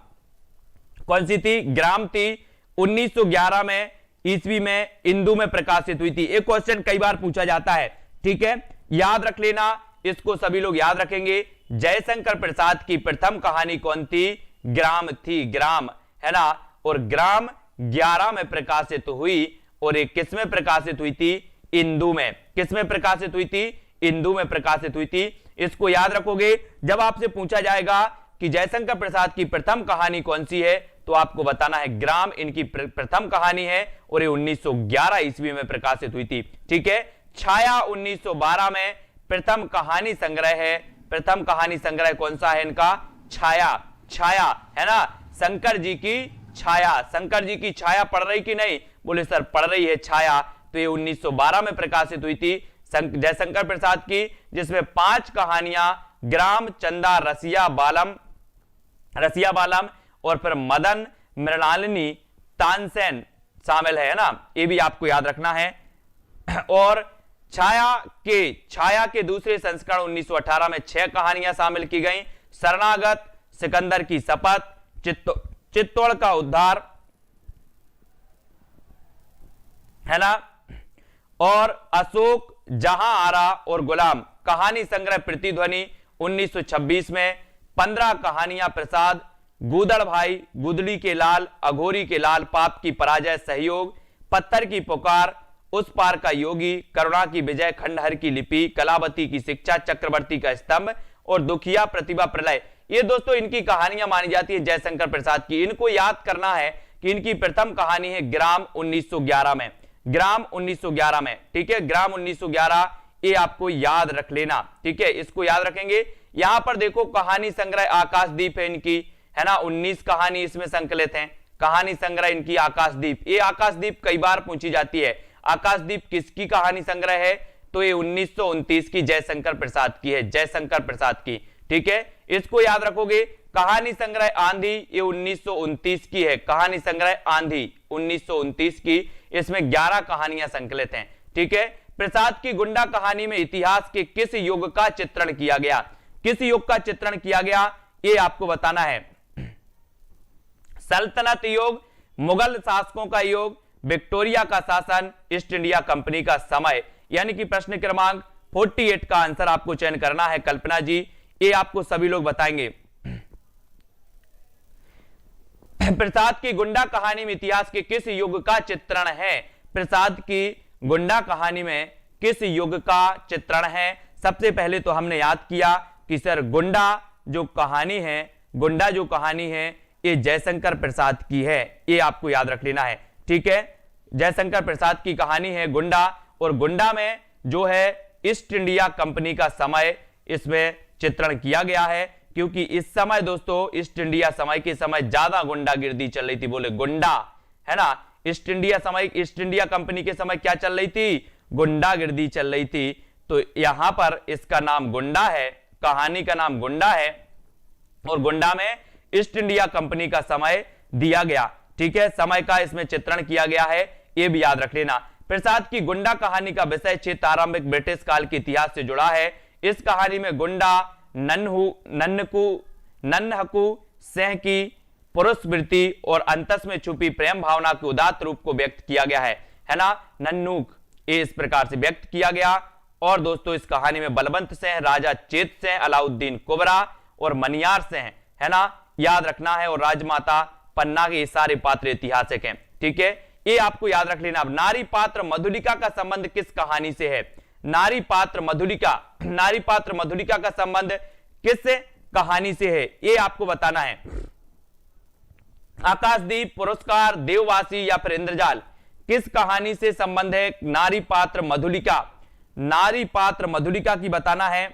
कौन सी थी? ग्राम थी। 1911 में ईस्वी में इंदू में प्रकाशित हुई थी। एक क्वेश्चन कई बार पूछा जाता है, ठीक है, याद रख लेना, इसको सभी लोग याद रखेंगे। जयशंकर प्रसाद की प्रथम कहानी कौन थी? ग्राम थी, ग्राम, है ना, और ग्राम 11 में प्रकाशित हुई, और एक किस में प्रकाशित हुई थी? इंदू में। किस में प्रकाशित हुई थी? इंदू में प्रकाशित हुई थी। इसको याद रखोगे। जब आपसे पूछा जाएगा कि जयशंकर प्रसाद की प्रथम कहानी कौन सी है, तो आपको बताना है ग्राम इनकी प्रथम कहानी है, और ये 1911 ईस्वी में प्रकाशित हुई थी, ठीक है। छाया 1912 में प्रथम कहानी संग्रह है। प्रथम कहानी संग्रह कौन सा है इनका? छाया, है ना, शंकर जी की छाया। शंकर जी की छाया पढ़ रही कि नहीं? बोले सर पढ़ रही है छाया। तो ये 1912 में प्रकाशित हुई थी जयशंकर प्रसाद की, जिसमें 5 कहानियां ग्राम, चंदा, रसिया बालम और फिर मदन, मृणालिनी, तानसेन शामिल है ना, ये भी आपको याद रखना है। और छाया के दूसरे संस्करण 1918 में 6 कहानियां शामिल की गई। शरणागत, सिकंदर की शपथ, चित्तौड़ का उद्धार, है ना, और अशोक, जहां आरा और गुलाम। कहानी संग्रह प्रतिध्वनि 1926 में 15 कहानियां प्रसाद, गूदड़ भाई, गुदड़ी के लाल, अघोरी के लाल, पाप की पराजय, सहयोग, पत्थर की पुकार, उस पार का योगी, करुणा की विजय, खंडहर की लिपि, कलावती की शिक्षा, चक्रवर्ती का स्तंभ और दुखिया, प्रतिभा, प्रलय। ये दोस्तों इनकी कहानियां मानी जाती है जयशंकर प्रसाद की। इनको याद करना है कि इनकी प्रथम कहानी है ग्राम 1911 में। ग्राम 1911 में, ठीक है, ग्राम 1911, ये आपको याद रख लेना, ठीक है, इसको याद रखेंगे। यहां पर देखो कहानी संग्रह आकाशदीप है इनकी, है ना, 19 कहानी इसमें संकलित हैं। कहानी संग्रह इनकी आकाशदीप। ये आकाशदीप कई बार पूछी जाती है। आकाशदीप किसकी कहानी संग्रह है? तो ये 1929 की जयशंकर प्रसाद की है, जयशंकर प्रसाद की, ठीक है, इसको याद रखोगे। कहानी संग्रह आंधी, ये 1929 की है। कहानी संग्रह आंधी 1929 की, इसमें 11 कहानियां संकलित हैं, ठीक है। प्रसाद की गुंडा कहानी में इतिहास के किस युग का चित्रण किया गया? किस युग का चित्रण किया गया ये आपको बताना है। सल्तनत युग, मुगल शासकों का युग, विक्टोरिया का शासन, ईस्ट इंडिया कंपनी का समय। यानी कि प्रश्न क्रमांक 48 का आंसर आपको चयन करना है कल्पना जी, ये आपको सभी लोग बताएंगे। प्रसाद की गुंडा कहानी में इतिहास के किस युग का चित्रण है? प्रसाद की गुंडा कहानी में किस युग का चित्रण है? सबसे पहले तो हमने याद किया कि सर गुंडा जो कहानी है ये जयशंकर प्रसाद की है, ये आपको याद रख लेना है, ठीक है। जयशंकर प्रसाद की कहानी है गुंडा, और गुंडा में जो है ईस्ट इंडिया कंपनी का समय, इसमें चित्रण किया गया है, क्योंकि इस समय दोस्तों ईस्ट इंडिया समय के समय ज्यादा गुंडागिर्दी चल रही थी। बोले गुंडा, है ना, ईस्ट इंडिया कंपनी के समय क्या चल रही थी? गुंडागिर्दी चल रही थी। तो यहां पर इसका नाम गुंडा है, कहानी का नाम गुंडा है, और गुंडा में ईस्ट इंडिया कंपनी का समय दिया गया। ठीक है, समय का इसमें चित्रण किया गया है, यह भी याद रख लेना। प्रसाद की गुंडा कहानी का विषय क्षेत्र आरंभिक ब्रिटिश काल के इतिहास से जुड़ा है। इस कहानी में गुंडा, नन्हकू, सेह की पुरुष वृत्ति और अंतस में छुपी प्रेम भावना के उदात्त रूप को व्यक्त किया गया है ना, नन्नूक, ये इस प्रकार से व्यक्त किया गया। और दोस्तों इस कहानी में बलवंत सिंह, राजा चेत सिंह, अलाउद्दीन कुबरा और मनियार सिंह, है ना, याद रखना है, और राजमाता पन्ना के सारे पात्र ऐतिहासिक हैं। ठीक है, ये आपको याद रख लेना। अब नारी पात्र मधुलिका का संबंध किस कहानी से है? नारी पात्र मधुलिका का संबंध किस कहानी से है, ये आपको बताना है। आकाशदीप, पुरस्कार, देववासी या फिर इंद्रजाल, किस कहानी से संबंध है नारी पात्र मधुलिका की बताना है।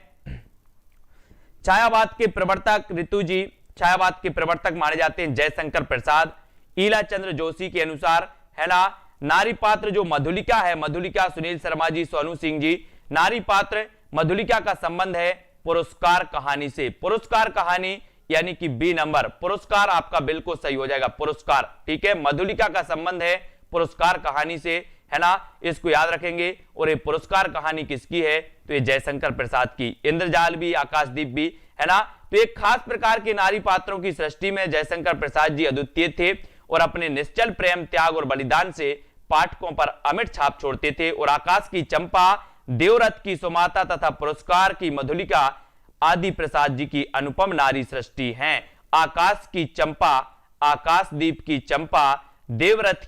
छायावाद के प्रवर्तक ऋतु जी, छायावाद के प्रवर्तक माने जाते हैं जयशंकर प्रसाद। ईला चंद्र जोशी के अनुसार, है ना, नारी पात्र जो मधुलिका है, मधुलिका सुनील शर्मा जी, सोनू सिंह जी, नारी पात्र मधुलिका का संबंध है पुरस्कार कहानी से। पुरस्कार कहानी यानी कि बी नंबर, पुरस्कार आपका बिल्कुल सही हो जाएगा, पुरस्कार। ठीक है, मधुलिका का संबंध है पुरस्कार कहानी से, है ना, इसको याद रखेंगे। और ये पुरस्कार कहानी किसकी है? तो ये जयशंकर प्रसाद की। इंद्रजाल भी, आकाशदीप भी, है ना। तो एक खास प्रकार के नारी पात्रों की सृष्टि में जयशंकर प्रसाद जी अद्वितीय थे और अपने निश्चल प्रेम, त्याग और बलिदान से पाठकों पर अमिट छाप छोड़ते थे। और आकाश की चंपा, देवरथ की सुमाता तथा पुरस्कार की मधुलिका आदि प्रसाद जी की अनुपम नारी सृष्टि हैं। आकाश की चंपा, आकाशदीप की चंपा, देवरथ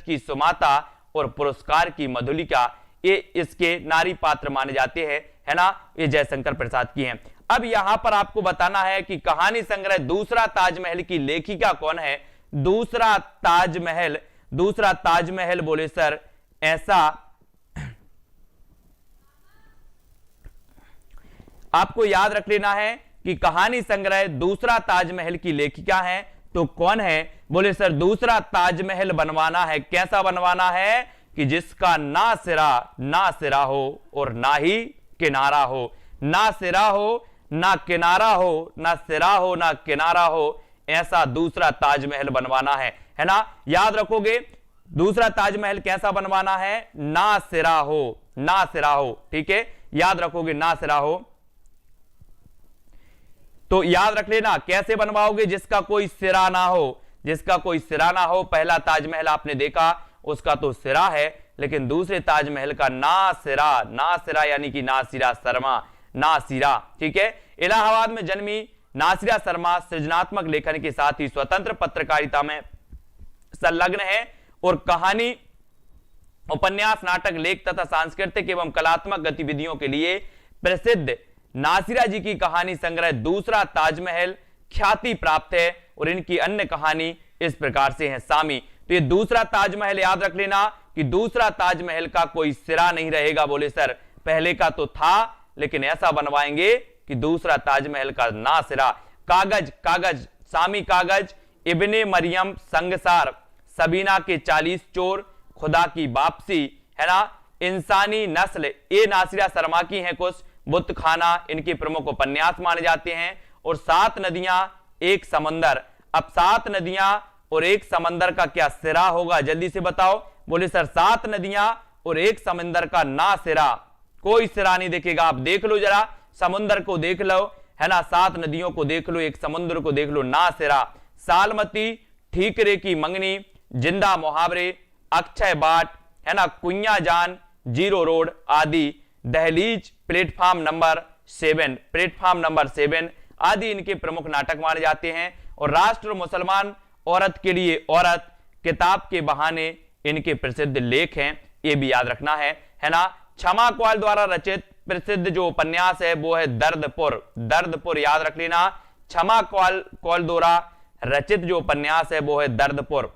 की सुमाता और पुरस्कार की मधुलिका, ये इसके नारी पात्र माने जाते हैं, है ना, ये जयशंकर प्रसाद की हैं। अब यहां पर आपको बताना है कि कहानी संग्रह दूसरा ताजमहल की लेखिका कौन है? दूसरा ताजमहल बोले सर, ऐसा आपको याद रख लेना है कि कहानी संग्रह दूसरा ताजमहल की लेखिका है। तो कौन है? बोले सर दूसरा ताजमहल बनवाना है, कैसा बनवाना है कि जिसका ना सिरा हो और ना ही किनारा हो, ना सिरा हो ना किनारा हो, ना सिरा हो ना किनारा हो, ऐसा दूसरा ताजमहल बनवाना है ना। याद रखोगे दूसरा ताजमहल कैसा बनवाना है? ना सिरा हो, ठीक है, याद रखोगे ना सिरा हो। तो याद रख लेना कैसे बनवाओगे? जिसका कोई सिरा ना हो, पहला ताजमहल आपने देखा उसका तो सिरा है, लेकिन दूसरे ताजमहल का ना सिरा यानी कि नासिरा शर्मा, नासिरा, ठीक है। इलाहाबाद में जन्मी नासिरा शर्मा सृजनात्मक लेखन के साथ ही स्वतंत्र पत्रकारिता में संलग्न है और कहानी, उपन्यास, नाटक, लेख तथा सांस्कृतिक एवं कलात्मक गतिविधियों के लिए प्रसिद्ध नासिरा जी की कहानी संग्रह दूसरा ताजमहल ख्याति प्राप्त है और इनकी अन्य कहानी इस प्रकार से है। सामी, तो ये दूसरा ताजमहल याद रख लेना कि दूसरा ताजमहल का कोई सिरा नहीं रहेगा। बोले सर पहले का तो था, लेकिन ऐसा बनवाएंगे कि दूसरा ताजमहल का ना सिरा। कागज, सामी कागज, इब्ने मरियम, संगसार, सबीना के 40 चोर, खुदा की वापसी, है ना, इंसानी नस्ल, ये नासिरा शर्मा की हैं कुछ। बुत खाना इनके प्रमुख उपन्यास माने जाते हैं। और 7 नदियां एक समंदर। अब 7 नदियां और एक समंदर का क्या सिरा होगा? जल्दी से बताओ। बोले सर 7 नदियां और एक समंदर का ना सिरा, कोई सिरा नहीं दिखेगा। आप देख लो जरा, समुद्र को देख लो, है ना, 7 नदियों को देख लो, एक समुद्र को देख लो, ना सिरा। सालमती, ठीकरे की मंगनी, जिंदा मुहावरे, अक्षय बाट, है ना, कुइया जान, जीरो रोड आदि। दहलीज, प्लेटफॉर्म नंबर 7 आदि इनके प्रमुख नाटक माने जाते हैं। और राष्ट्र मुसलमान औरत के लिए औरत किताब के बहाने इनके प्रसिद्ध लेख हैं, ये भी याद रखना है ना। क्षमा कौल द्वारा रचित प्रसिद्ध जो उपन्यास है वो है दर्दपुर, याद रख लेना। क्षमा कौल द्वारा रचित जो उपन्यास है वो है दर्दपुर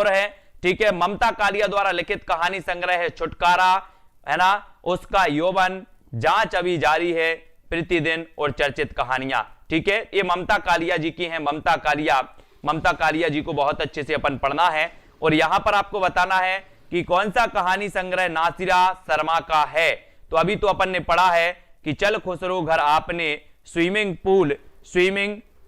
है, ठीक है। ममता कालिया द्वारा लिखित कहानी संग्रह है छुटकारा, है ना, उसका यौवन, जांच अभी जारी है, प्रतिदिन और चर्चित कहानियां। ठीक है, ये ममता कालिया जी की हैं। ममता कालिया जी को बहुत अच्छे से अपन पढ़ना है और यहां पर आपको बताना है कि कौन सा कहानी संग्रह नासिरा शर्मा का है। तो अभी तो अपन ने पढ़ा है कि चल खुसरो घर आपने, स्विमिंग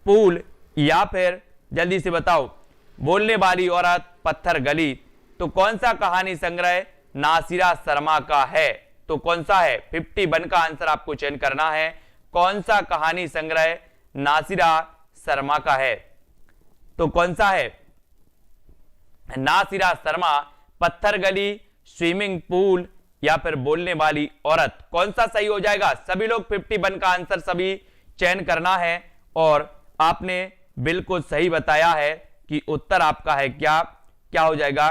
पूल या फिर जल्दी से बताओ बोलने वाली औरत, पत्थर गली। तो कौन सा कहानी संग्रह नासिरा शर्मा का है? तो कौन सा है? 51 का आंसर आपको चयन करना है। कौन सा कहानी संग्रह नासिरा शर्मा का है? तो कौन सा है? नासिरा शर्मा, पत्थर गली, स्विमिंग पूल या फिर बोलने वाली औरत। कौन सा सही हो जाएगा? सभी लोग 51 का आंसर सभी चयन करना है और आपने बिल्कुल सही बताया है कि उत्तर आपका है क्या हो जाएगा?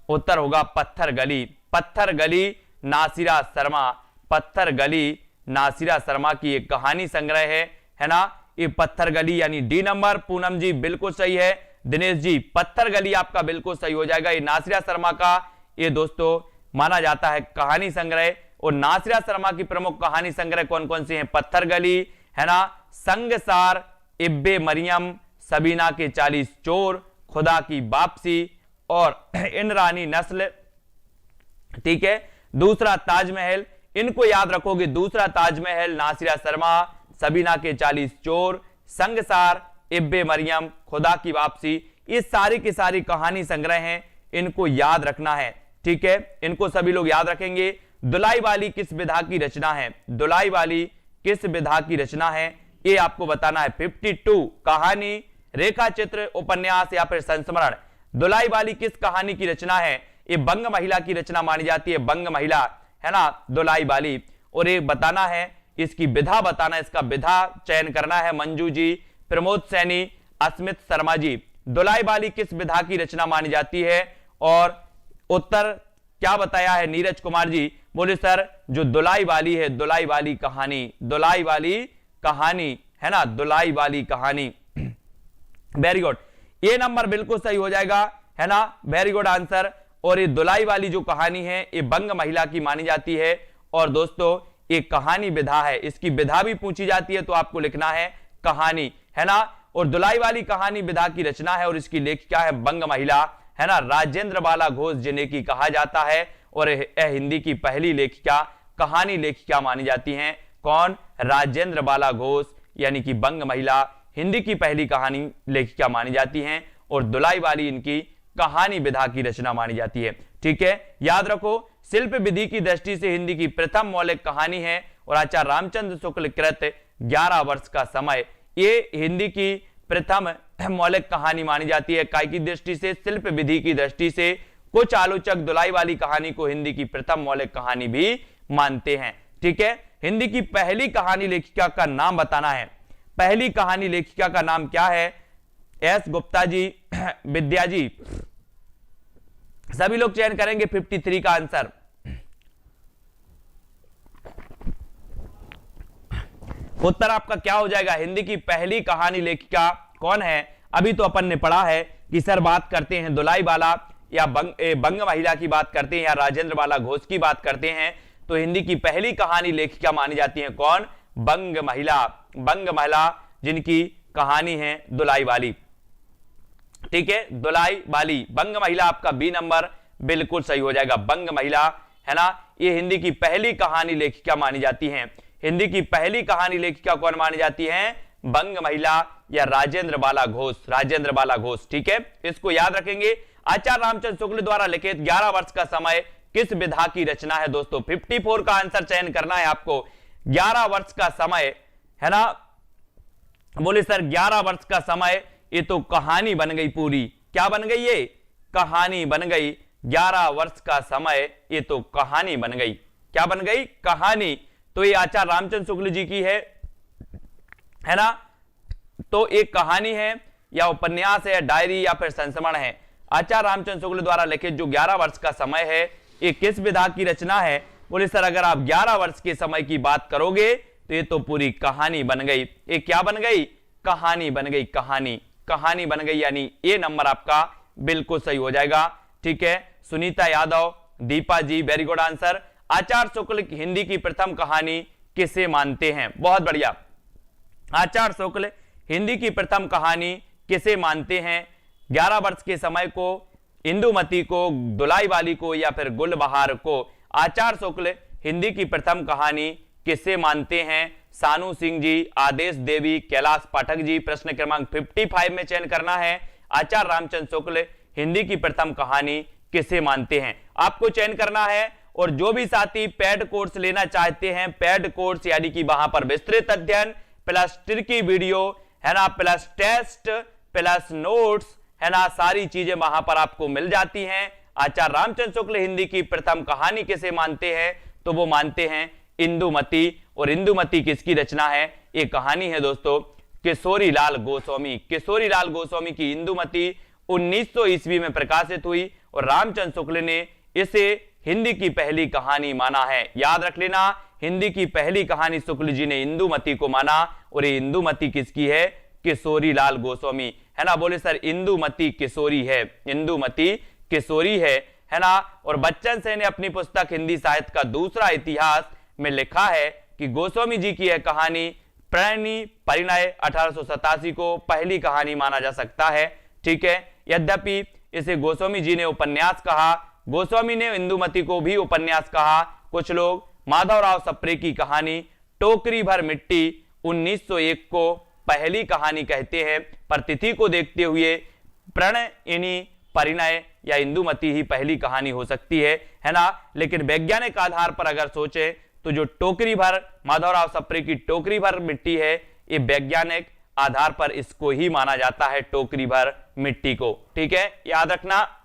उत्तर होगा पत्थर गली। पत्थर गली नासिरा शर्मा, पत्थर गली नासिरा शर्मा की एक कहानी संग्रह है ना। ये पत्थर गली यानी डी नंबर। पूनम जी बिल्कुल सही है। दिनेश जी पत्थर गली आपका बिल्कुल सही हो जाएगा। ये नासिरा शर्मा का ये दोस्तों माना जाता है कहानी संग्रह। और नासिरा शर्मा की प्रमुख कहानी संग्रह कौन कौन से हैं? पत्थर गली है ना, संगसार, इब्बे मरियम, सबीना के 40 चोर, खुदा की वापसी और इंद्रानी नस्ल। ठीक है, दूसरा ताजमहल, इनको याद रखोगे। दूसरा ताजमहल, नासिरा शर्मा, सबीना के 40 चोर, संगसार, इब्बे मरियम, खुदा की वापसी। ये सारी की सारी कहानी संग्रह हैं, इनको याद रखना है। ठीक है, इनको सभी लोग याद रखेंगे। दुलाई वाली किस विधा की रचना है? दुलाई वाली किस विधा की रचना है ये आपको बताना है। 52 कहानी, रेखा चित्र, उपन्यास या फिर संस्मरण। दुलाई वाली किस कहानी की रचना है? ये बंग महिला की रचना मानी जाती है। बंग महिला है ना दुलाई वाली। और ये बताना है इसकी विधा बताना, इसका विधा चयन करना है। मंजू जी, प्रमोद सैनी, अस्मित शर्मा जी। दुलाई वाली किस विधा की रचना मानी जाती है? और उत्तर क्या बताया है नीरज कुमार जी? बोले सर जो दुलाई वाली है, दुलाई वाली कहानी, दुलाई वाली कहानी है ना, दुलाई वाली कहानी। वेरी गुड, ये नंबर बिल्कुल सही हो जाएगा है ना, वेरी गुड आंसर। और ये दुलाई वाली जो कहानी है ये बंग महिला की मानी जाती है। और दोस्तों ये कहानी विधा है, इसकी विधा भी पूछी जाती है तो आपको लिखना है कहानी है ना। और दुलाई वाली कहानी विधा की रचना है और इसकी लेखिका है बंग महिला है ना, राजेंद्र बाला घोष जिन्हें की कहा जाता है। और यह हिंदी की पहली लेखिका, कहानी लेखिका मानी जाती हैं। कौन? राजेंद्र बाला घोष यानी कि बंग महिला हिंदी की पहली कहानी लेखिका मानी जाती हैं। और दुलाई वाली इनकी कहानी विधा की रचना मानी जाती है। ठीक है, याद रखो शिल्प विधि की दृष्टि से हिंदी की प्रथम मौलिक कहानी है। और आचार्य रामचंद्र शुक्ल कृत 11 वर्ष का समय, ये हिंदी की प्रथम मौलिक कहानी मानी जाती है। काय की दृष्टि से? शिल्प विधि की दृष्टि से कुछ आलोचक दुलाई वाली कहानी को हिंदी की प्रथम मौलिक कहानी भी मानते हैं। ठीक है, हिंदी की पहली कहानी लेखिका का नाम बताना है। पहली कहानी लेखिका का नाम क्या है? एस गुप्ता जी, विद्या जी, सभी लोग चयन करेंगे 53 का आंसर। उत्तर आपका क्या हो जाएगा? हिंदी की पहली कहानी लेखिका कौन है? अभी तो अपन ने पढ़ा है कि सर बात करते हैं दुलाई वाला या बंग महिला की बात करते हैं या राजेंद्र बाला घोष की बात करते हैं। तो हिंदी की पहली कहानी लेखिका मानी जाती है कौन? बंग महिला। बंग महिला जिनकी कहानी है दुलाई वाली। ठीक है, दुलाई वाली, बंग महिला आपका बी नंबर बिल्कुल सही हो जाएगा। बंग महिला है ना, ये हिंदी की पहली कहानी लेखिका मानी जाती हैं। हिंदी की पहली कहानी लेखिका कौन मानी जाती है? बंग महिला या राजेंद्र बाला घोष, राजेंद्र बाला घोष। ठीक है, इसको याद रखेंगे। आचार्य रामचंद्र शुक्ल द्वारा लिखित 11 वर्ष का समय किस विधा की रचना है? दोस्तों 54 का आंसर चयन करना है आपको। 11 वर्ष का समय है ना, बोले सर 11 वर्ष का समय, ये तो कहानी बन गई पूरी। क्या बन गई? ये कहानी बन गई। 11 वर्ष का समय, ये तो कहानी बन गई। क्या बन गई? कहानी। तो ये आचार्य रामचंद्र शुक्ल जी की है ना। तो एक कहानी है या उपन्यास है या डायरी या फिर संस्मरण है। आचार्य रामचंद्र शुक्ल द्वारा लिखित जो 11 वर्ष का समय है ये किस विधा की रचना है? बोले सर अगर आप 11 वर्ष के समय की बात करोगे तो ये तो पूरी कहानी बन गई। ये क्या बन गई? कहानी बन गई। कहानी, कहानी बन गई यानी ये नंबर आपका बिल्कुल सही हो जाएगा। ठीक है, सुनीता यादव, दीपा जी, वेरी गुड आंसर। आचार्य शुक्ल हिंदी की प्रथम कहानी किसे मानते हैं? बहुत बढ़िया। आचार्य शुक्ल हिंदी की प्रथम कहानी किसे मानते हैं? 11 वर्ष के समय को, इंदुमती को, दुलाई वाली को या फिर गुलबहार को? आचार्य शुक्ल हिंदी की प्रथम कहानी किसे मानते हैं? सानू सिंह जी, आदेश देवी, कैलाश पाठक जी। प्रश्न क्रमांक 55 में चयन करना है। आचार्य रामचंद्र शुक्ल हिंदी की प्रथम कहानी किसे मानते हैं? आपको चयन करना है। और जो भी साथी पेड कोर्स लेना चाहते हैं, पेड कोर्स यानी कि वहां पर विस्तृत अध्ययन प्लस की वीडियो है ना, प्लस टेस्ट प्लस नोट्स है ना, सारी चीजें वहां पर आपको मिल जाती हैं। आचार्य रामचंद्र शुक्ल हिंदी की प्रथम कहानी किसे मानते हैं? तो वो मानते हैं इंदुमती। और इंदुमती किसकी रचना है? ये कहानी है दोस्तों किशोरी लाल गोस्वामी। किशोरी लाल गोस्वामी की इंदुमती 1900 ईस्वी में प्रकाशित हुई और रामचंद्र शुक्ल ने इसे हिंदी की पहली कहानी माना है। याद रख लेना, हिंदी की पहली कहानी शुक्ल जी ने इंदुमती को माना। और ये इंदुमती किसकी है? किशोरी लाल गोस्वामी, है ना। बोले सर इंदुमती किशोरी है, इंदुमती किशोरी है ना। और बच्चन सेन ने अपनी पुस्तक हिंदी साहित्य का दूसरा इतिहास में लिखा है कि गोस्वामी जी की यह कहानी प्रणयनी परिणय 1887 को पहली कहानी माना जा सकता है। ठीक है, यद्यपि इसे गोस्वामी जी ने उपन्यास कहा, गोस्वामी ने इंदुमती को भी उपन्यास कहा। कुछ लोग माधवराव सप्रे की कहानी टोकरी भर मिट्टी 1901 को पहली कहानी कहते हैं, पर तिथि को देखते हुए प्रणयनी परिणय या इंदुमती ही पहली कहानी हो सकती है ना। लेकिन वैज्ञानिक आधार पर अगर सोचे तो जो टोकरी भर माधवराव सप्रे की टोकरी भर मिट्टी है, ये वैज्ञानिक आधार पर इसको ही माना जाता है, टोकरी भर मिट्टी को। ठीक है, याद रखना।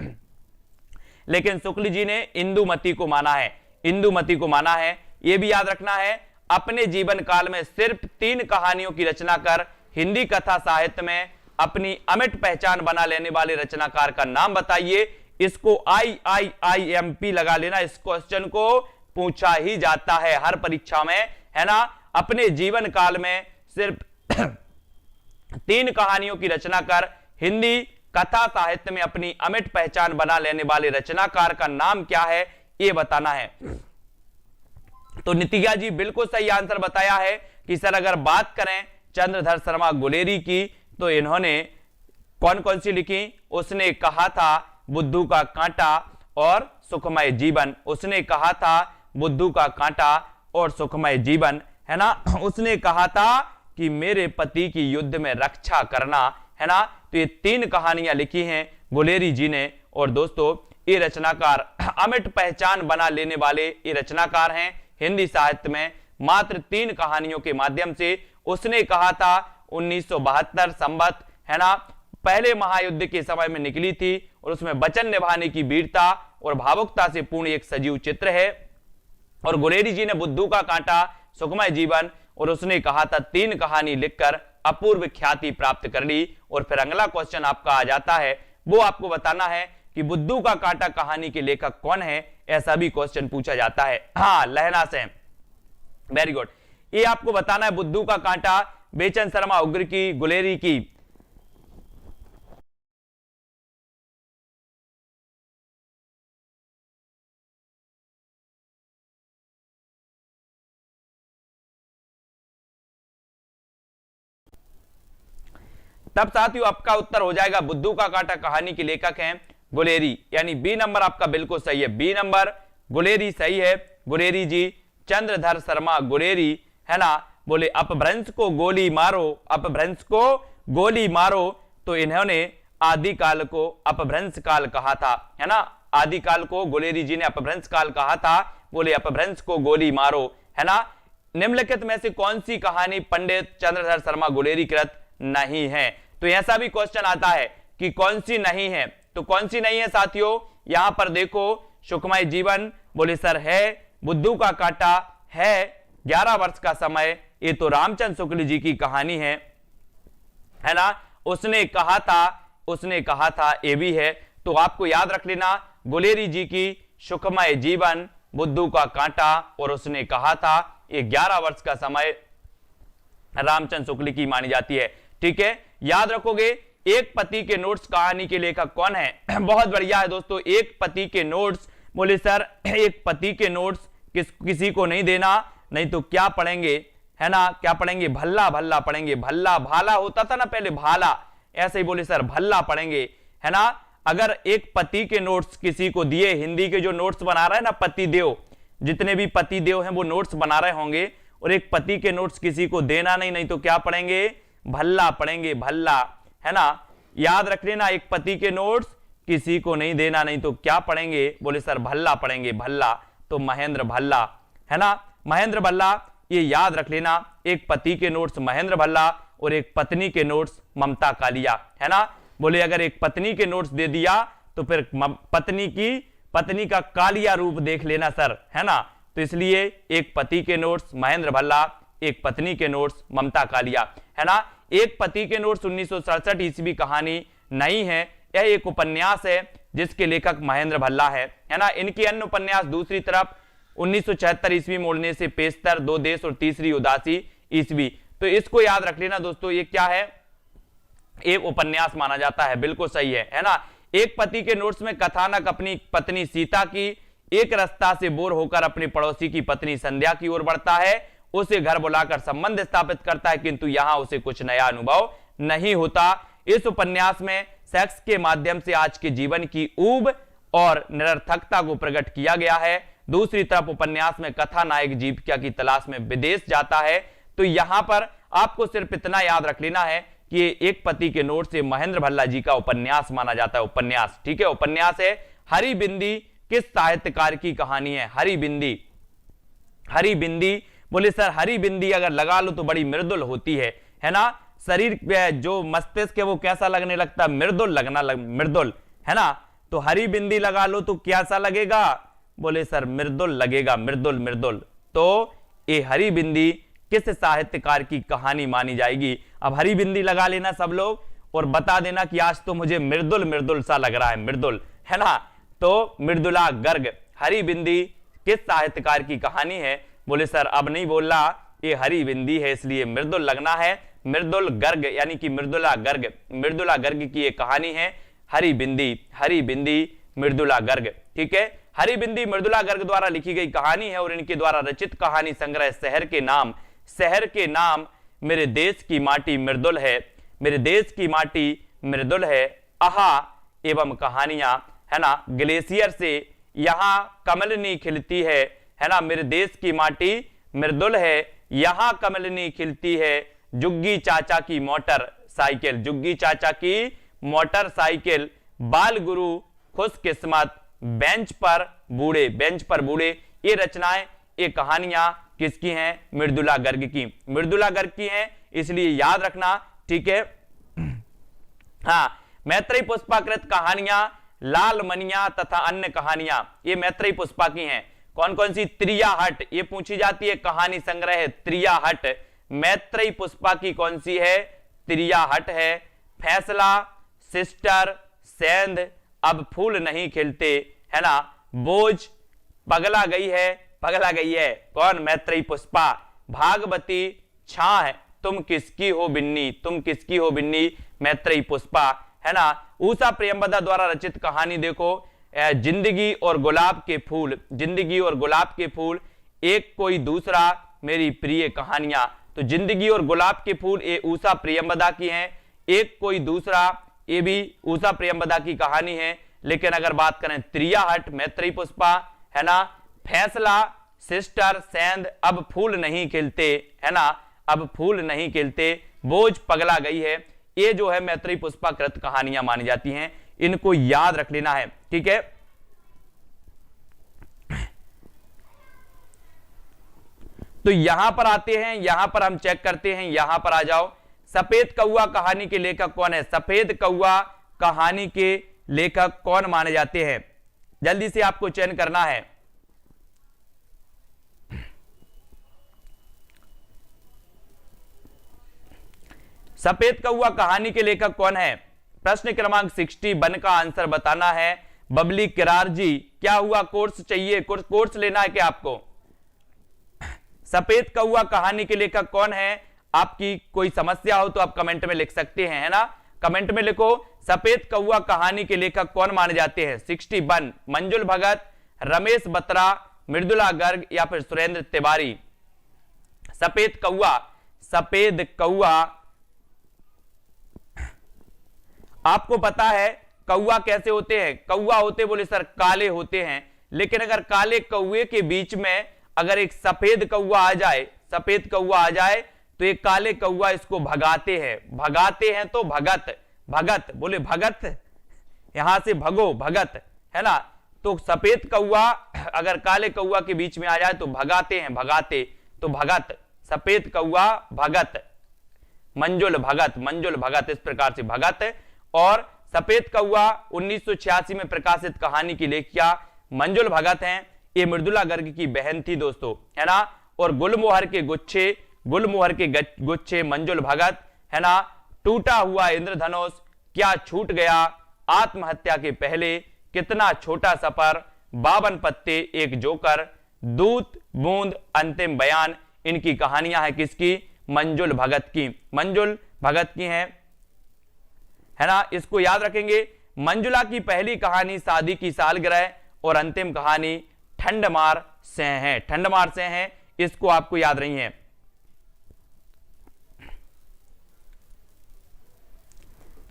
लेकिन शुक्ल जी ने इंदुमती को माना है, इंदुमती को माना है। यह भी याद रखना है, अपने जीवन काल में सिर्फ 3 कहानियों की रचना कर हिंदी कथा साहित्य में अपनी अमिट पहचान बना लेने वाले रचनाकार का नाम बताइए। इसको IIIMP लगा लेना, इस क्वेश्चन को पूछा ही जाता है हर परीक्षा में, है ना। अपने जीवन काल में सिर्फ 3 कहानियों की रचना कर हिंदी कथा साहित्य में अपनी अमिट पहचान बना लेने वाले रचनाकार का नाम क्या है, यह बताना है। तो नितिया जी बिल्कुल सही आंसर बताया है कि सर अगर बात करें चंद्रधर शर्मा गुलेरी की, तो इन्होंने कौन कौन सी लिखी? उसने कहा था बुद्धू का कांटा और सुखमय जीवन। उसने कहा था बुद्धू का कांटा और सुखमय जीवन, है ना। उसने कहा था कि मेरे पति की युद्ध में रक्षा करना, है ना। तो ये 3 कहानियां लिखी हैं गुलेरी जी ने। और दोस्तों ये रचनाकार अमिट पहचान बना लेने वाले ये रचनाकार हैं हिंदी साहित्य में। मात्र 3 कहानियों के माध्यम से उसने कहा था 1972 संवत, है ना, पहले महायुद्ध के समय में निकली थी और उसमें वचन निभाने की वीरता और भावुकता से पूर्ण एक सजीव चित्र है। और गुलेरी जी ने बुद्धू का कांटा, सुखमय जीवन और उसने कहा था 3 कहानी लिखकर अपूर्व ख्याति प्राप्त कर ली। और फिर अगला क्वेश्चन आपका आ जाता है, वो आपको बताना है कि बुद्धू का कांटा कहानी के लेखक कौन है। ऐसा भी क्वेश्चन पूछा जाता है। हाँ, लहना से, वेरी गुड। ये आपको बताना है बुद्धू का कांटा बेचन शर्मा उग्र की, गुलेरी की। तब साथियों आपका उत्तर हो जाएगा बुद्धू का कांटा कहानी के लेखक हैं गुलेरी, यानी बी नंबर आपका बिल्कुल सही है। बी नंबर गुलेरी सही है। गुलेरी जी चंद्रधर शर्मा गुलेरी, है ना। बोले अपभ्रंश को गोली मारो, अपभ्रंश को गोली मारो, तो इन्होंने आदिकाल को अपभ्रंश काल कहा था, है ना। आदिकाल को गुलेरी जी ने अपभ्रंश काल कहा था। बोले अपभ्रंश को गोली मारो, है ना। निम्नलिखित में से कौन सी कहानी पंडित चंद्रधर शर्मा गुलेरी कृत नहीं है? तो ऐसा भी क्वेश्चन आता है कि कौन सी नहीं है। तो कौन सी नहीं है साथियों? यहां पर देखो, सुखमय जीवन बोले सर है, बुद्धू का कांटा है, 11 वर्ष का समय, ये तो रामचंद्र शुक्ल जी की कहानी है ना। उसने कहा था ये भी है। तो आपको याद रख लेना, गुलेरी जी की सुखमय जीवन, बुद्धू का कांटा और उसने कहा था, ये 11 वर्ष का समय रामचंद्र शुक्ल की मानी जाती है। ठीक है, याद रखोगे। एक पति के नोट्स कहानी के लेखक कौन है? बहुत बढ़िया है दोस्तों। एक पति के नोट्स, बोले सर एक पति के नोट्स किसी को नहीं देना, नहीं तो क्या पढ़ेंगे, है ना, क्या पढ़ेंगे, भल्ला भल्ला पढ़ेंगे। भल्ला भाला होता था ना पहले, भाला, ऐसे ही बोले सर भल्ला पढ़ेंगे, है ना। अगर एक पति के नोट्स किसी को दिए, हिंदी के जो नोट्स बना रहा है ना पति देव, जितने भी पति देव हैं वो नोट्स बना रहे होंगे, और एक पति के नोट्स किसी को देना नहीं, नहीं तो क्या पढ़ेंगे, भल्ला पढ़ेंगे, भल्ला, है ना। याद रख लेना, एक पति के नोट्स किसी को नहीं देना, नहीं तो क्या पढ़ेंगे, बोले सर भल्ला पढ़ेंगे, भल्ला, तो महेंद्र भल्ला, है ना, महेंद्र भल्ला, ये याद रख लेना। एक पति के नोट्स महेंद्र भल्ला और एक पत्नी के नोट्स ममता कालिया, है ना। बोले अगर एक पत्नी के नोट्स दे दिया तो फिर पत्नी का कालिया रूप देख लेना सर, है ना। तो इसलिए एक पति के नोट्स महेंद्र भल्ला, एक पत्नी के नोट्स ममता कालिया, है ना। एक पति के नोट्स 1967 ईस्वी कहानी नहीं है, यह एक उपन्यास है जिसके लेखक महेंद्र भल्ला है ना। इनकी अन्य उपन्यास दूसरी तरफ 1976 ईस्वी मोड़ने से पेशतर, दो देश और तीसरी उदासी ईस्वी। तो इसको याद रख लेना दोस्तों, ये क्या है, एक उपन्यास माना जाता है, बिल्कुल सही है ना। एक पति के नोट्स में कथानक अपनी पत्नी सीता की एक रास्ता से बोर होकर अपने पड़ोसी की पत्नी संध्या की ओर बढ़ता है, उसे घर बुलाकर संबंध स्थापित करता है, किंतु यहां उसे कुछ नया अनुभव नहीं होता। इस उपन्यास में सेक्स के माध्यम से आज के जीवन की ऊब और निरर्थकता को प्रकट किया गया है। दूसरी तरफ उपन्यास में कथा नायक जीविका की तलाश में विदेश जाता है। तो यहां पर आपको सिर्फ इतना याद रख लेना है कि एक पति के नोट से महेंद्र भल्ला जी का उपन्यास माना जाता है, उपन्यास, ठीक है, उपन्यास है। हरी बिंदी किस साहित्यकार की कहानी है, हरी बिंदी, हरी बिंदी, बोले सर हरी बिंदी अगर लगा लो तो बड़ी मृदुल होती है ना। शरीर जो मस्तिष्क है वो कैसा लगने लगता है, मृदुल लगना मृदुल, है ना। तो हरी बिंदी लगा लो तो कैसा लगेगा, बोले सर मृदुल लगेगा, मृदुल मृदुल। तो ये हरी बिंदी किस साहित्यकार की कहानी मानी जाएगी। अब हरी बिंदी लगा लेना सब लोग और बता देना कि आज तो मुझे मृदुल मृदुल सा लग रहा है, मृदुल, है ना। तो मृदुला गर्ग, हरी बिंदी किस साहित्यकार की कहानी है, बोले सर अब नहीं बोलना, ये हरी बिंदी है इसलिए मृदुल लगना है, मृदुल गर्ग यानी कि मृदुला गर्ग, मृदुला गर्ग की ये कहानी है हरी बिंदी, हरी बिंदी मृदुला गर्ग, ठीक है। हरी बिंदी मृदुला गर्ग द्वारा लिखी गई कहानी है और इनके द्वारा रचित कहानी संग्रह शहर के नाम, शहर के नाम, मेरे देश की माटी मृदुल है, मेरे देश की माटी मृदुल है, आहा एवं कहानियां, है ना, ग्लेशियर से यहां कमलनी खिलती है ना, मेरे देश की माटी मृदुल है, यहां कमलनी खिलती है, जुग्गी चाचा की मोटर साइकिल, जुग्गी चाचा की मोटर साइकिल, बाल गुरु खुशकिस्मत, बेंच पर बूढ़े, बेंच पर बूढ़े, ये रचनाएं, ये कहानियां किसकी हैं, मृदुला गर्ग की, मृदुला गर्ग की हैं, इसलिए याद रखना, ठीक है। हाँ, मैत्रेयी पुष्पाकृत कहानियां, लाल मनिया तथा अन्य कहानियां, ये मैत्रेयी पुष्पा की हैं। कौन कौन सी, त्रियाहट, ये पूछी जाती है, कहानी संग्रह है त्रियाहट, मैत्रेयी पुष्पा की कौन सी है, त्रियाहट है। फैसला, सिस्टर, सेंध, अब फूल नहीं खिलते, है ना, बोझ, पगला गई है, पगला गई है, कौन, मैत्रेयी पुष्पा। भागवती, छाह, तुम किसकी हो बिन्नी, तुम किसकी हो बिन्नी, मैत्रेयी पुष्पा, है ना। ऊषा प्रियंवदा द्वारा रचित कहानी देखो, जिंदगी और गुलाब के फूल, जिंदगी और गुलाब के फूल, एक कोई दूसरा, मेरी प्रिय कहानियां। तो जिंदगी और गुलाब के फूल ये ऊषा प्रियंवदा की हैं, एक कोई दूसरा ये भी ऊषा प्रियंवदा की कहानी है। लेकिन अगर बात करें त्रियाहट, मैत्रेयी पुष्पा, है ना। फैसला, सिस्टर, सेंध, अब फूल नहीं खिलते, है ना, अब फूल नहीं खिलते, बोझ, पगला गई है, ये जो है मैत्रेयी पुष्पा कृत कहानियां मानी जाती हैं, इनको याद रख लेना है, ठीक है। तो यहां पर आते हैं, यहां पर हम चेक करते हैं, यहां पर आ जाओ। सफेद कौवा कहानी के लेखक कौन है, सफेद कौवा कहानी के लेखक कौन माने जाते हैं, जल्दी से आपको चयन करना है। सफेद कौवा कहानी के लेखक कौन है, प्रश्न क्रमांक 61 का आंसर बताना है। बबली किरार जी, क्या हुआ, कोर्स चाहिए, कोर्स लेना है क्या आपको। सफेद कौवा कहानी के लेखक कौन है, आपकी कोई समस्या हो तो आप कमेंट में लिख सकते हैं, है ना, कमेंट में लिखो सफेद कौवा कहानी के लेखक कौन माने जाते हैं। 61, मंजुल भगत, रमेश बत्रा, मृदुला गर्ग या फिर सुरेंद्र तिवारी। सफेद कौवा, सफेद कौवा, आपको पता है कौवा कैसे होते हैं? कौवा होते बोले सर काले होते हैं, लेकिन अगर काले कौवे के बीच में अगर एक सफेद कौवा आ जाए, सफेद कौवा आ जाए तो एक काले कौवा इसको भगाते हैं, भगाते हैं तो भगत, भगत बोले भगत, यहां से भगो भगत, है ना। तो सफेद कौवा अगर काले कौवा के बीच में आ जाए तो भगाते हैं, भगाते तो भगत, सफेद कौवा भगत, मंजुल भगत, मंजुल भगत, इस प्रकार से भगत। और सफेद कौवा 1986 में प्रकाशित कहानी की लेखिका मंजुल भगत हैं, ये मृदुला गर्ग की बहन थी दोस्तों, है ना। और गुलमोहर के गुच्छे, गुलमोहर के गुच्छे मंजुल भगत, है ना। टूटा हुआ इंद्रधनुष, क्या छूट गया, आत्महत्या के पहले, कितना छोटा सफर, 52 पत्ते एक जोकर, दूत, बूंद, अंतिम बयान, इनकी कहानियां हैं किसकी? मंजुल भगत की, मंजुल भगत की हैं, है ना। इसको याद रखेंगे। मंजुला की पहली कहानी शादी की सालगिरह और अंतिम कहानी ठंडमार से है, ठंडमार से है, इसको आपको याद नहीं है।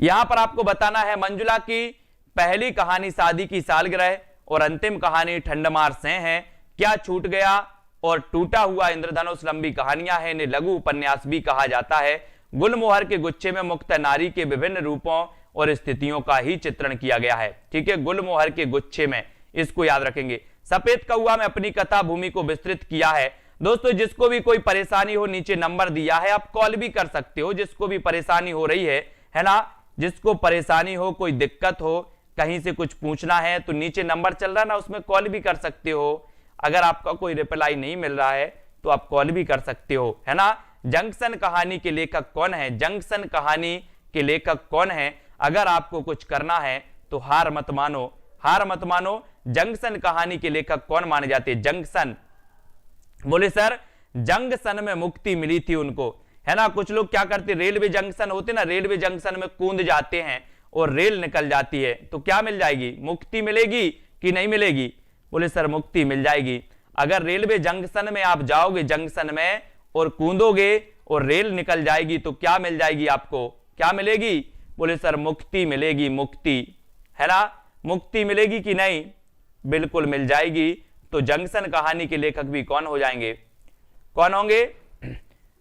यहां पर आपको बताना है मंजुला की पहली कहानी शादी की सालगिरह और अंतिम कहानी ठंडमार से है, क्या छूट गया और टूटा हुआ इंद्रधनुष लंबी कहानियां हैं, इन्हें लघु उपन्यास भी कहा जाता है। गुलमोहर के गुच्छे में मुक्त नारी के विभिन्न रूपों और स्थितियों का ही चित्रण किया गया है, ठीक है, गुलमोहर के गुच्छे में, इसको याद रखेंगे। सफेद कौवा में अपनी कथा भूमि को विस्तृत किया है। दोस्तों जिसको भी कोई परेशानी हो नीचे नंबर दिया है, आप कॉल भी कर सकते हो, जिसको भी परेशानी हो रही है ना, जिसको परेशानी हो, कोई दिक्कत हो, कहीं से कुछ पूछना है तो नीचे नंबर चल रहा है ना, उसमें कॉल भी कर सकते हो। अगर आपका कोई रिप्लाई नहीं मिल रहा है तो आप कॉल भी कर सकते हो, है ना। जंक्शन कहानी के लेखक कौन है? जंक्शन कहानी के लेखक कौन है? अगर आपको कुछ करना है तो हार मत मानो, हार मत मानो। जंक्शन कहानी के लेखक कौन माने जाते हैं? जंक्शन, बोले सर जंक्शन में मुक्ति मिली थी उनको, है ना। कुछ लोग क्या करते, रेलवे जंक्शन होते ना, रेलवे जंक्शन में कूद जाते हैं और रेल निकल जाती है तो क्या मिल जाएगी? मुक्ति मिलेगी कि नहीं मिलेगी? बोले सर मुक्ति मिल जाएगी। अगर रेलवे जंक्शन में आप जाओगे, जंक्शन में और कूदोगे और रेल निकल जाएगी तो क्या मिल जाएगी आपको? क्या मिलेगी? बोले सर मुक्ति मिलेगी, मुक्ति, है ना। मुक्ति मिलेगी कि नहीं? बिल्कुल मिल जाएगी। तो जंक्शन कहानी के लेखक भी कौन हो जाएंगे? कौन होंगे?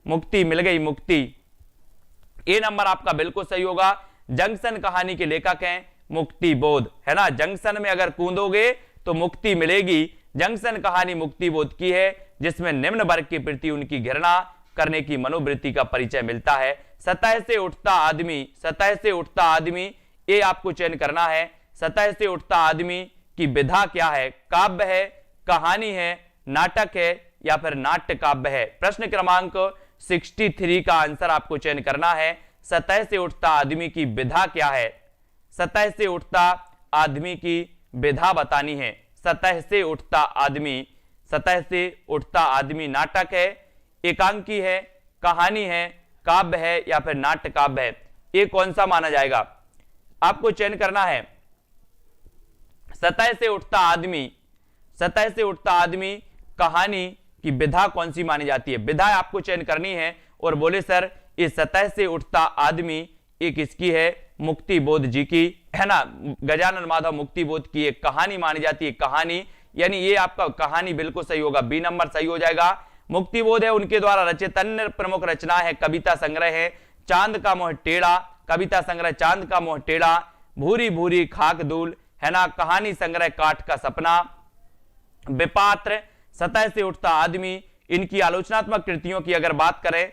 मुक्ति मिल गई, मुक्ति। ए नंबर आपका बिल्कुल सही होगा। जंक्शन कहानी के लेखक हैं मुक्ति बोध, है ना। जंक्शन में अगर कूदोगे तो मुक्ति मिलेगी। जंक्शन कहानी मुक्ति बोध की है, जिसमें निम्न वर्ग के प्रति उनकी घृणा करने की मनोवृत्ति का परिचय मिलता है। सतह से उठता आदमी, सतह से उठता आदमी, ये आपको चयन करना है। सतह से उठता आदमी की विधा क्या है? काव्य है, कहानी है, नाटक है या फिर नाट्य काव्य है? प्रश्न क्रमांक 63 का आंसर आपको चयन करना है। सतह से उठता आदमी की विधा क्या है? सतह से उठता आदमी की विधा बतानी है। सतह से उठता आदमी, सतह से उठता आदमी नाटक है, एकांकी है, कहानी है, काव्य है या फिर नाट्य काव्य है? ये कौन सा माना जाएगा? आपको चयन करना है। सतह से उठता आदमी, सतह से उठता आदमी कहानी की विधा कौन सी मानी जाती है? विधा आपको चयन करनी है। और बोले सर इस सतह से उठता आदमी ये किसकी है? मुक्ति बोध जी की, है ना। गजानन माधव मुक्ति बोध की एक कहानी मानी जाती है, कहानी, यानी ये आपका कहानी बिल्कुल सही होगा, बी नंबर सही हो जाएगा। मुक्ति बोध है, उनके द्वारा रचित अन्य प्रमुख रचना है, कविता संग्रह है चांद का मोह टेढ़ा, कविता संग्रह चांद का मोह टेढ़ा, भूरी भूरी खाक धूल, है ना। कहानी संग्रह काठ का सपना, विपात्र, सतह से उठता आदमी। इनकी आलोचनात्मक कृतियों की अगर बात करें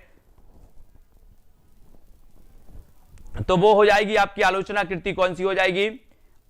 तो वो हो जाएगी आपकी आलोचना कृति कौन सी हो जाएगी?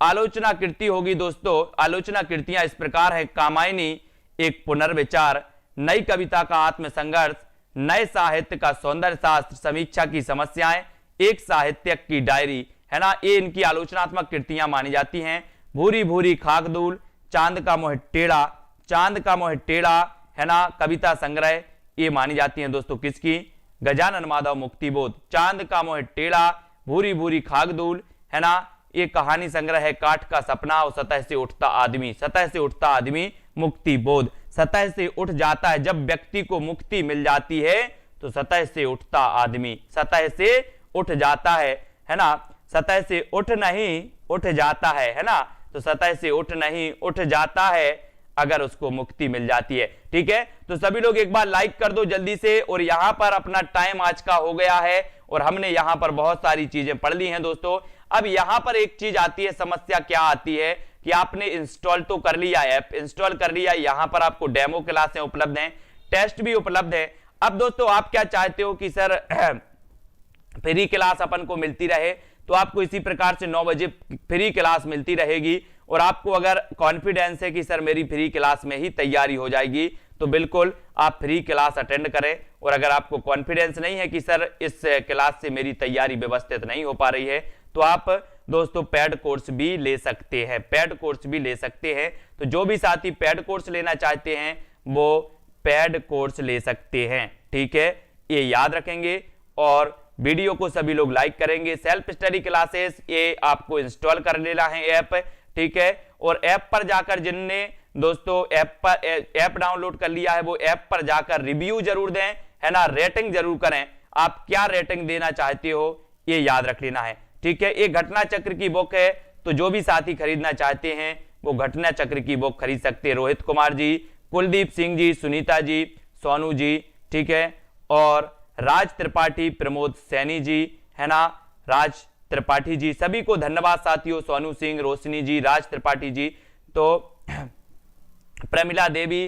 आलोचना कृति होगी दोस्तों, आलोचना कृतियां इस प्रकार है। कामायनी एक पुनर्विचार, नई कविता का आत्मसंघर्ष, नए साहित्य का सौंदर्य शास्त्र, समीक्षा की समस्याएं, एक साहित्यक की डायरी, है ना। ये इनकी आलोचनात्मक कृतियां मानी जाती हैं। भूरी भूरी खाकधूल, चांद का मोह टेढ़ा, चांद का मोह टेढ़ा, है ना, कविता संग्रह, ये मानी जाती हैं दोस्तों किसकी? गजानन माधव मुक्ति बोध। चांद का मोह टेढ़ा, भूरी भूरी खाकधूल, है ना, ये कहानी संग्रह है काठ का सपना और सतह से उठता आदमी, सतह से उठता आदमी मुक्ति बोध। सतह से उठ जाता है। जब व्यक्ति को मुक्ति मिल जाती है तो सतह से उठता आदमी, सतह से उठ जाता है ना, सतह से उठ नहीं उठ जाता है ना, तो सतह से उठ नहीं उठ जाता है अगर उसको मुक्ति मिल जाती है। ठीक है, तो सभी लोग एक बार लाइक कर दो जल्दी से। और यहां पर अपना टाइम आज का हो गया है और हमने यहां पर बहुत सारी चीजें पढ़ ली हैं दोस्तों। अब यहां पर एक चीज आती है, समस्या क्या आती है कि आपने इंस्टॉल तो कर लिया, ऐप इंस्टॉल कर लिया, यहां पर आपको डेमो क्लासें उपलब्ध हैं, टेस्ट भी उपलब्ध है। अब दोस्तों आप क्या चाहते हो कि सर फ्री क्लास अपन को मिलती रहे, तो आपको इसी प्रकार से 9 बजे फ्री क्लास मिलती रहेगी। और आपको अगर कॉन्फिडेंस है कि सर मेरी फ्री क्लास में ही तैयारी हो जाएगी, तो बिल्कुल आप फ्री क्लास अटेंड करें। और अगर आपको कॉन्फिडेंस नहीं है कि सर इस क्लास से मेरी तैयारी व्यवस्थित नहीं हो पा रही है, तो आप दोस्तों पेड कोर्स भी ले सकते हैं, पेड कोर्स भी ले सकते हैं। तो जो भी साथी पेड कोर्स लेना चाहते हैं वो पेड कोर्स ले सकते हैं। ठीक है, ये याद रखेंगे और वीडियो को सभी लोग लाइक करेंगे। सेल्फ स्टडी क्लासेस ये आपको इंस्टॉल कर लेना है ऐप। ठीक है, और ऐप पर जाकर जिनने दोस्तों ऐप डाउनलोड कर लिया है वो ऐप पर जाकर रिव्यू जरूर दें, है ना, रेटिंग जरूर करें। आप क्या रेटिंग देना चाहते हो ये याद रख लेना है। ठीक है, एक घटना चक्र की बुक है, तो जो भी साथी खरीदना चाहते हैं वो घटना चक्र की बुक खरीद सकते हैं। रोहित कुमार जी, कुलदीप सिंह जी, सुनीता जी, सोनू जी, ठीक है, और राज त्रिपाठी, प्रमोद सैनी जी, है ना, राज त्रिपाठी जी, सभी को धन्यवाद साथियों। सोनू सिंह, रोशनी जी, राज त्रिपाठी जी, तो प्रमिला देवी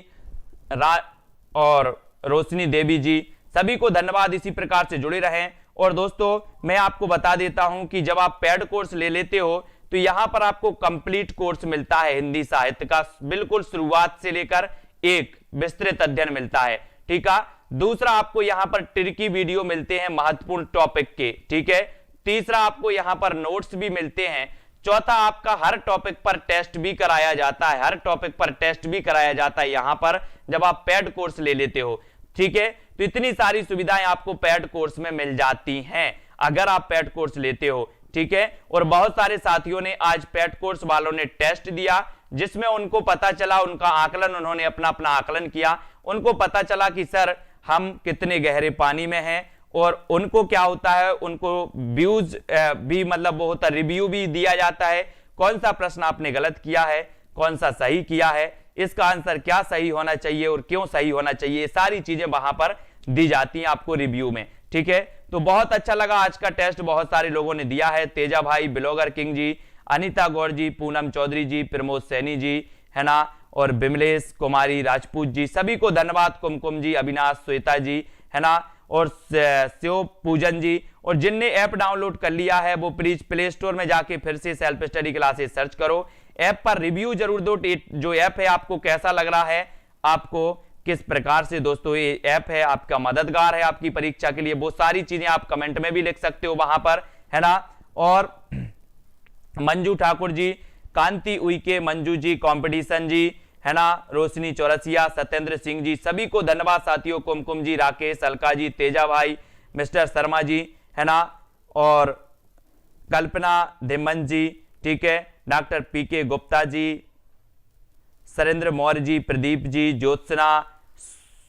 और रोशनी देवी जी, सभी को धन्यवाद। इसी प्रकार से जुड़े रहें। और दोस्तों मैं आपको बता देता हूं कि जब आप पेड कोर्स ले लेते हो तो यहां पर आपको कंप्लीट कोर्स मिलता है हिंदी साहित्य का, बिल्कुल शुरुआत से लेकर एक विस्तृत अध्ययन मिलता है। ठीक है, दूसरा आपको यहां पर ट्रिकी वीडियो मिलते हैं महत्वपूर्ण टॉपिक के। ठीक है, तीसरा आपको यहां पर नोट्स भी मिलते हैं। चौथा आपका हर टॉपिक पर टेस्ट भी कराया जाता है, हर टॉपिक पर टेस्ट भी कराया जाता है यहां पर जब आप पेड कोर्स ले लेते हो। ठीक है, तो इतनी सारी सुविधाएं आपको पेड कोर्स में मिल जाती हैं अगर आप पेड कोर्स लेते हो। ठीक है, और बहुत सारे साथियों ने आज पेड कोर्स वालों ने टेस्ट दिया जिसमें उनको पता चला, उनका आकलन, उन्होंने अपना अपना आकलन किया, उनको पता चला कि सर हम कितने गहरे पानी में हैं। और उनको क्या होता है, उनको व्यूज भी मतलब वो होता, रिव्यू भी दिया जाता है, कौन सा प्रश्न आपने गलत किया है, कौन सा सही किया है, इसका आंसर क्या सही होना चाहिए और क्यों सही होना चाहिए, ये सारी चीजें वहां पर दी जाती हैं आपको रिव्यू में। ठीक है, तो बहुत अच्छा लगा आज का टेस्ट, बहुत सारे लोगों ने दिया है। तेजा भाई, ब्लॉगर किंग जी, अनिता गौर जी, पूनम चौधरी जी, प्रमोद सैनी जी, है ना, और बिमलेश कुमारी राजपूत जी, सभी को धन्यवाद। कुमकुम जी, अविनाश, श्वेता जी, है ना, और शिव पूजन जी। और जिनने ऐप डाउनलोड कर लिया है वो प्लीज प्ले स्टोर में जाके फिर से सेल्फ स्टडी क्लासेस सर्च करो, ऐप पर रिव्यू जरूर दो। जो ऐप है आपको कैसा लग रहा है, आपको किस प्रकार से दोस्तों ये ऐप है आपका मददगार है आपकी परीक्षा के लिए, वो सारी चीजें आप कमेंट में भी लिख सकते हो वहां पर, है ना। और मंजू ठाकुर जी, कांति उइके, मंजू जी, कॉम्पिटिशन जी, है ना, रोशनी चौरसिया, सत्येंद्र सिंह जी, सभी को धन्यवाद साथियों। कुमकुम जी, राकेश, अलका जी, तेजा भाई, मिस्टर शर्मा जी, है ना, और कल्पना धिमन जी, ठीक है, डॉक्टर पीके गुप्ता जी, सरेंद्र मौर्य जी, प्रदीप जी, ज्योत्सना,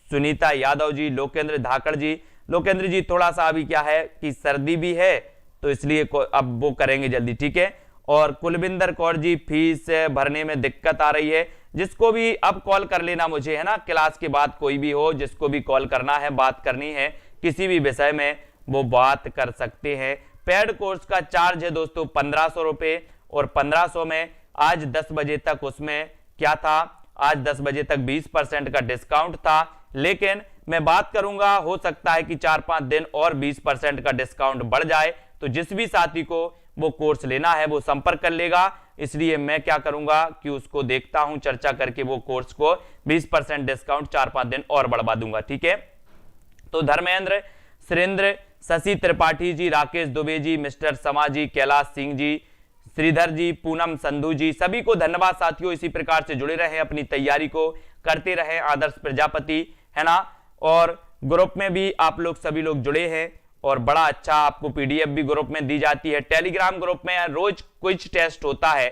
सुनीता यादव जी, लोकेंद्र धाकड़ जी। लोकेंद्र जी थोड़ा सा अभी क्या है कि सर्दी भी है तो इसलिए अब वो करेंगे जल्दी। ठीक है, और कुलविंदर कौर जी, फीस भरने में दिक्कत आ रही है, जिसको भी अब कॉल कर लेना मुझे, है ना, क्लास के बाद कोई भी हो जिसको भी कॉल करना है, बात करनी है किसी भी विषय में, वो बात कर सकते हैं। पेड कोर्स का चार्ज है दोस्तों 1500 रुपए, और 1500 में आज 10 बजे तक उसमें क्या था, आज 10 बजे तक 20% का डिस्काउंट था, लेकिन मैं बात करूंगा, हो सकता है कि 4-5 दिन और 20% का डिस्काउंट बढ़ जाए, तो जिस भी साथी को वो कोर्स लेना है वो संपर्क कर लेगा। इसलिए मैं क्या करूंगा कि उसको देखता हूं, चर्चा करके वो कोर्स को 20% डिस्काउंट 4-5 दिन और बढ़वा दूंगा। ठीक है, तो धर्मेंद्र, सुरेंद्र, शशि त्रिपाठी जी, राकेश दुबे जी, मिस्टर समा जी, कैलाश सिंह जी, श्रीधर जी, पूनम संधू जी, सभी को धन्यवाद साथियों। इसी प्रकार से जुड़े रहे, अपनी तैयारी को करते रहे। आदर्श प्रजापति, है ना, और ग्रुप में भी आप लोग सभी लोग जुड़े हैं और बड़ा अच्छा आपको पीडीएफ भी ग्रुप में दी जाती है। टेलीग्राम ग्रुप में रोज क्विज टेस्ट होता है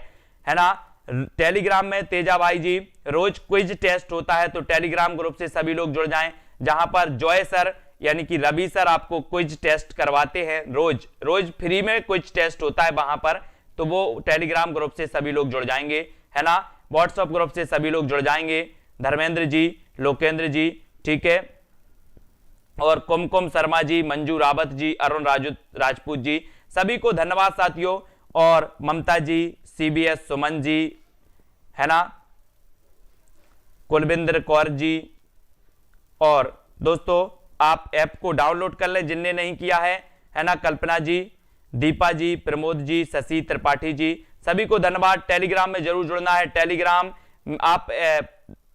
ना, टेलीग्राम में तेजा भाई जी रोज क्विज टेस्ट होता है, तो टेलीग्राम ग्रुप से सभी लोग जुड़ जाएं, जहां पर जॉय सर यानी कि रवि सर आपको क्विज टेस्ट करवाते हैं। रोज रोज फ्री में क्विज टेस्ट होता है वहां पर, तो वो टेलीग्राम ग्रुप से सभी लोग जुड़ जाएंगे, है ना। व्हाट्सएप ग्रुप से सभी लोग जुड़ जाएंगे, धर्मेंद्र जी, लोकेंद्र जी, ठीक है, और कुमकुम शर्मा जी, मंजू रावत जी, अरुण राजपूत जी, सभी को धन्यवाद साथियों। और ममता जी, सीबीएस सुमन जी, है ना, कुलविंदर कौर जी, और दोस्तों आप ऐप को डाउनलोड कर ले जिनने नहीं किया है ना, कल्पना जी, दीपा जी, प्रमोद जी, शशि त्रिपाठी जी, सभी को धन्यवाद। टेलीग्राम में जरूर जुड़ना है। टेलीग्राम आप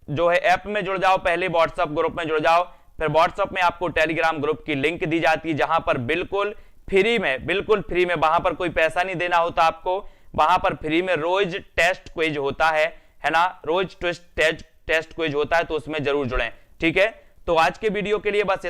जो है ऐप में जुड़ जाओ, पहले व्हाट्सएप ग्रुप में जुड़ जाओ, फिर व्हाट्सएप में आपको टेलीग्राम ग्रुप की लिंक दी जाती है, जहां पर बिल्कुल फ्री में, वहां पर कोई पैसा नहीं देना होता आपको, वहां पर फ्री में रोज टेस्ट क्विज होता है ना, रोज टेस्ट क्विज होता है, तो उसमें जरूर जुड़ें, ठीक है। तो आज के वीडियो के लिए बस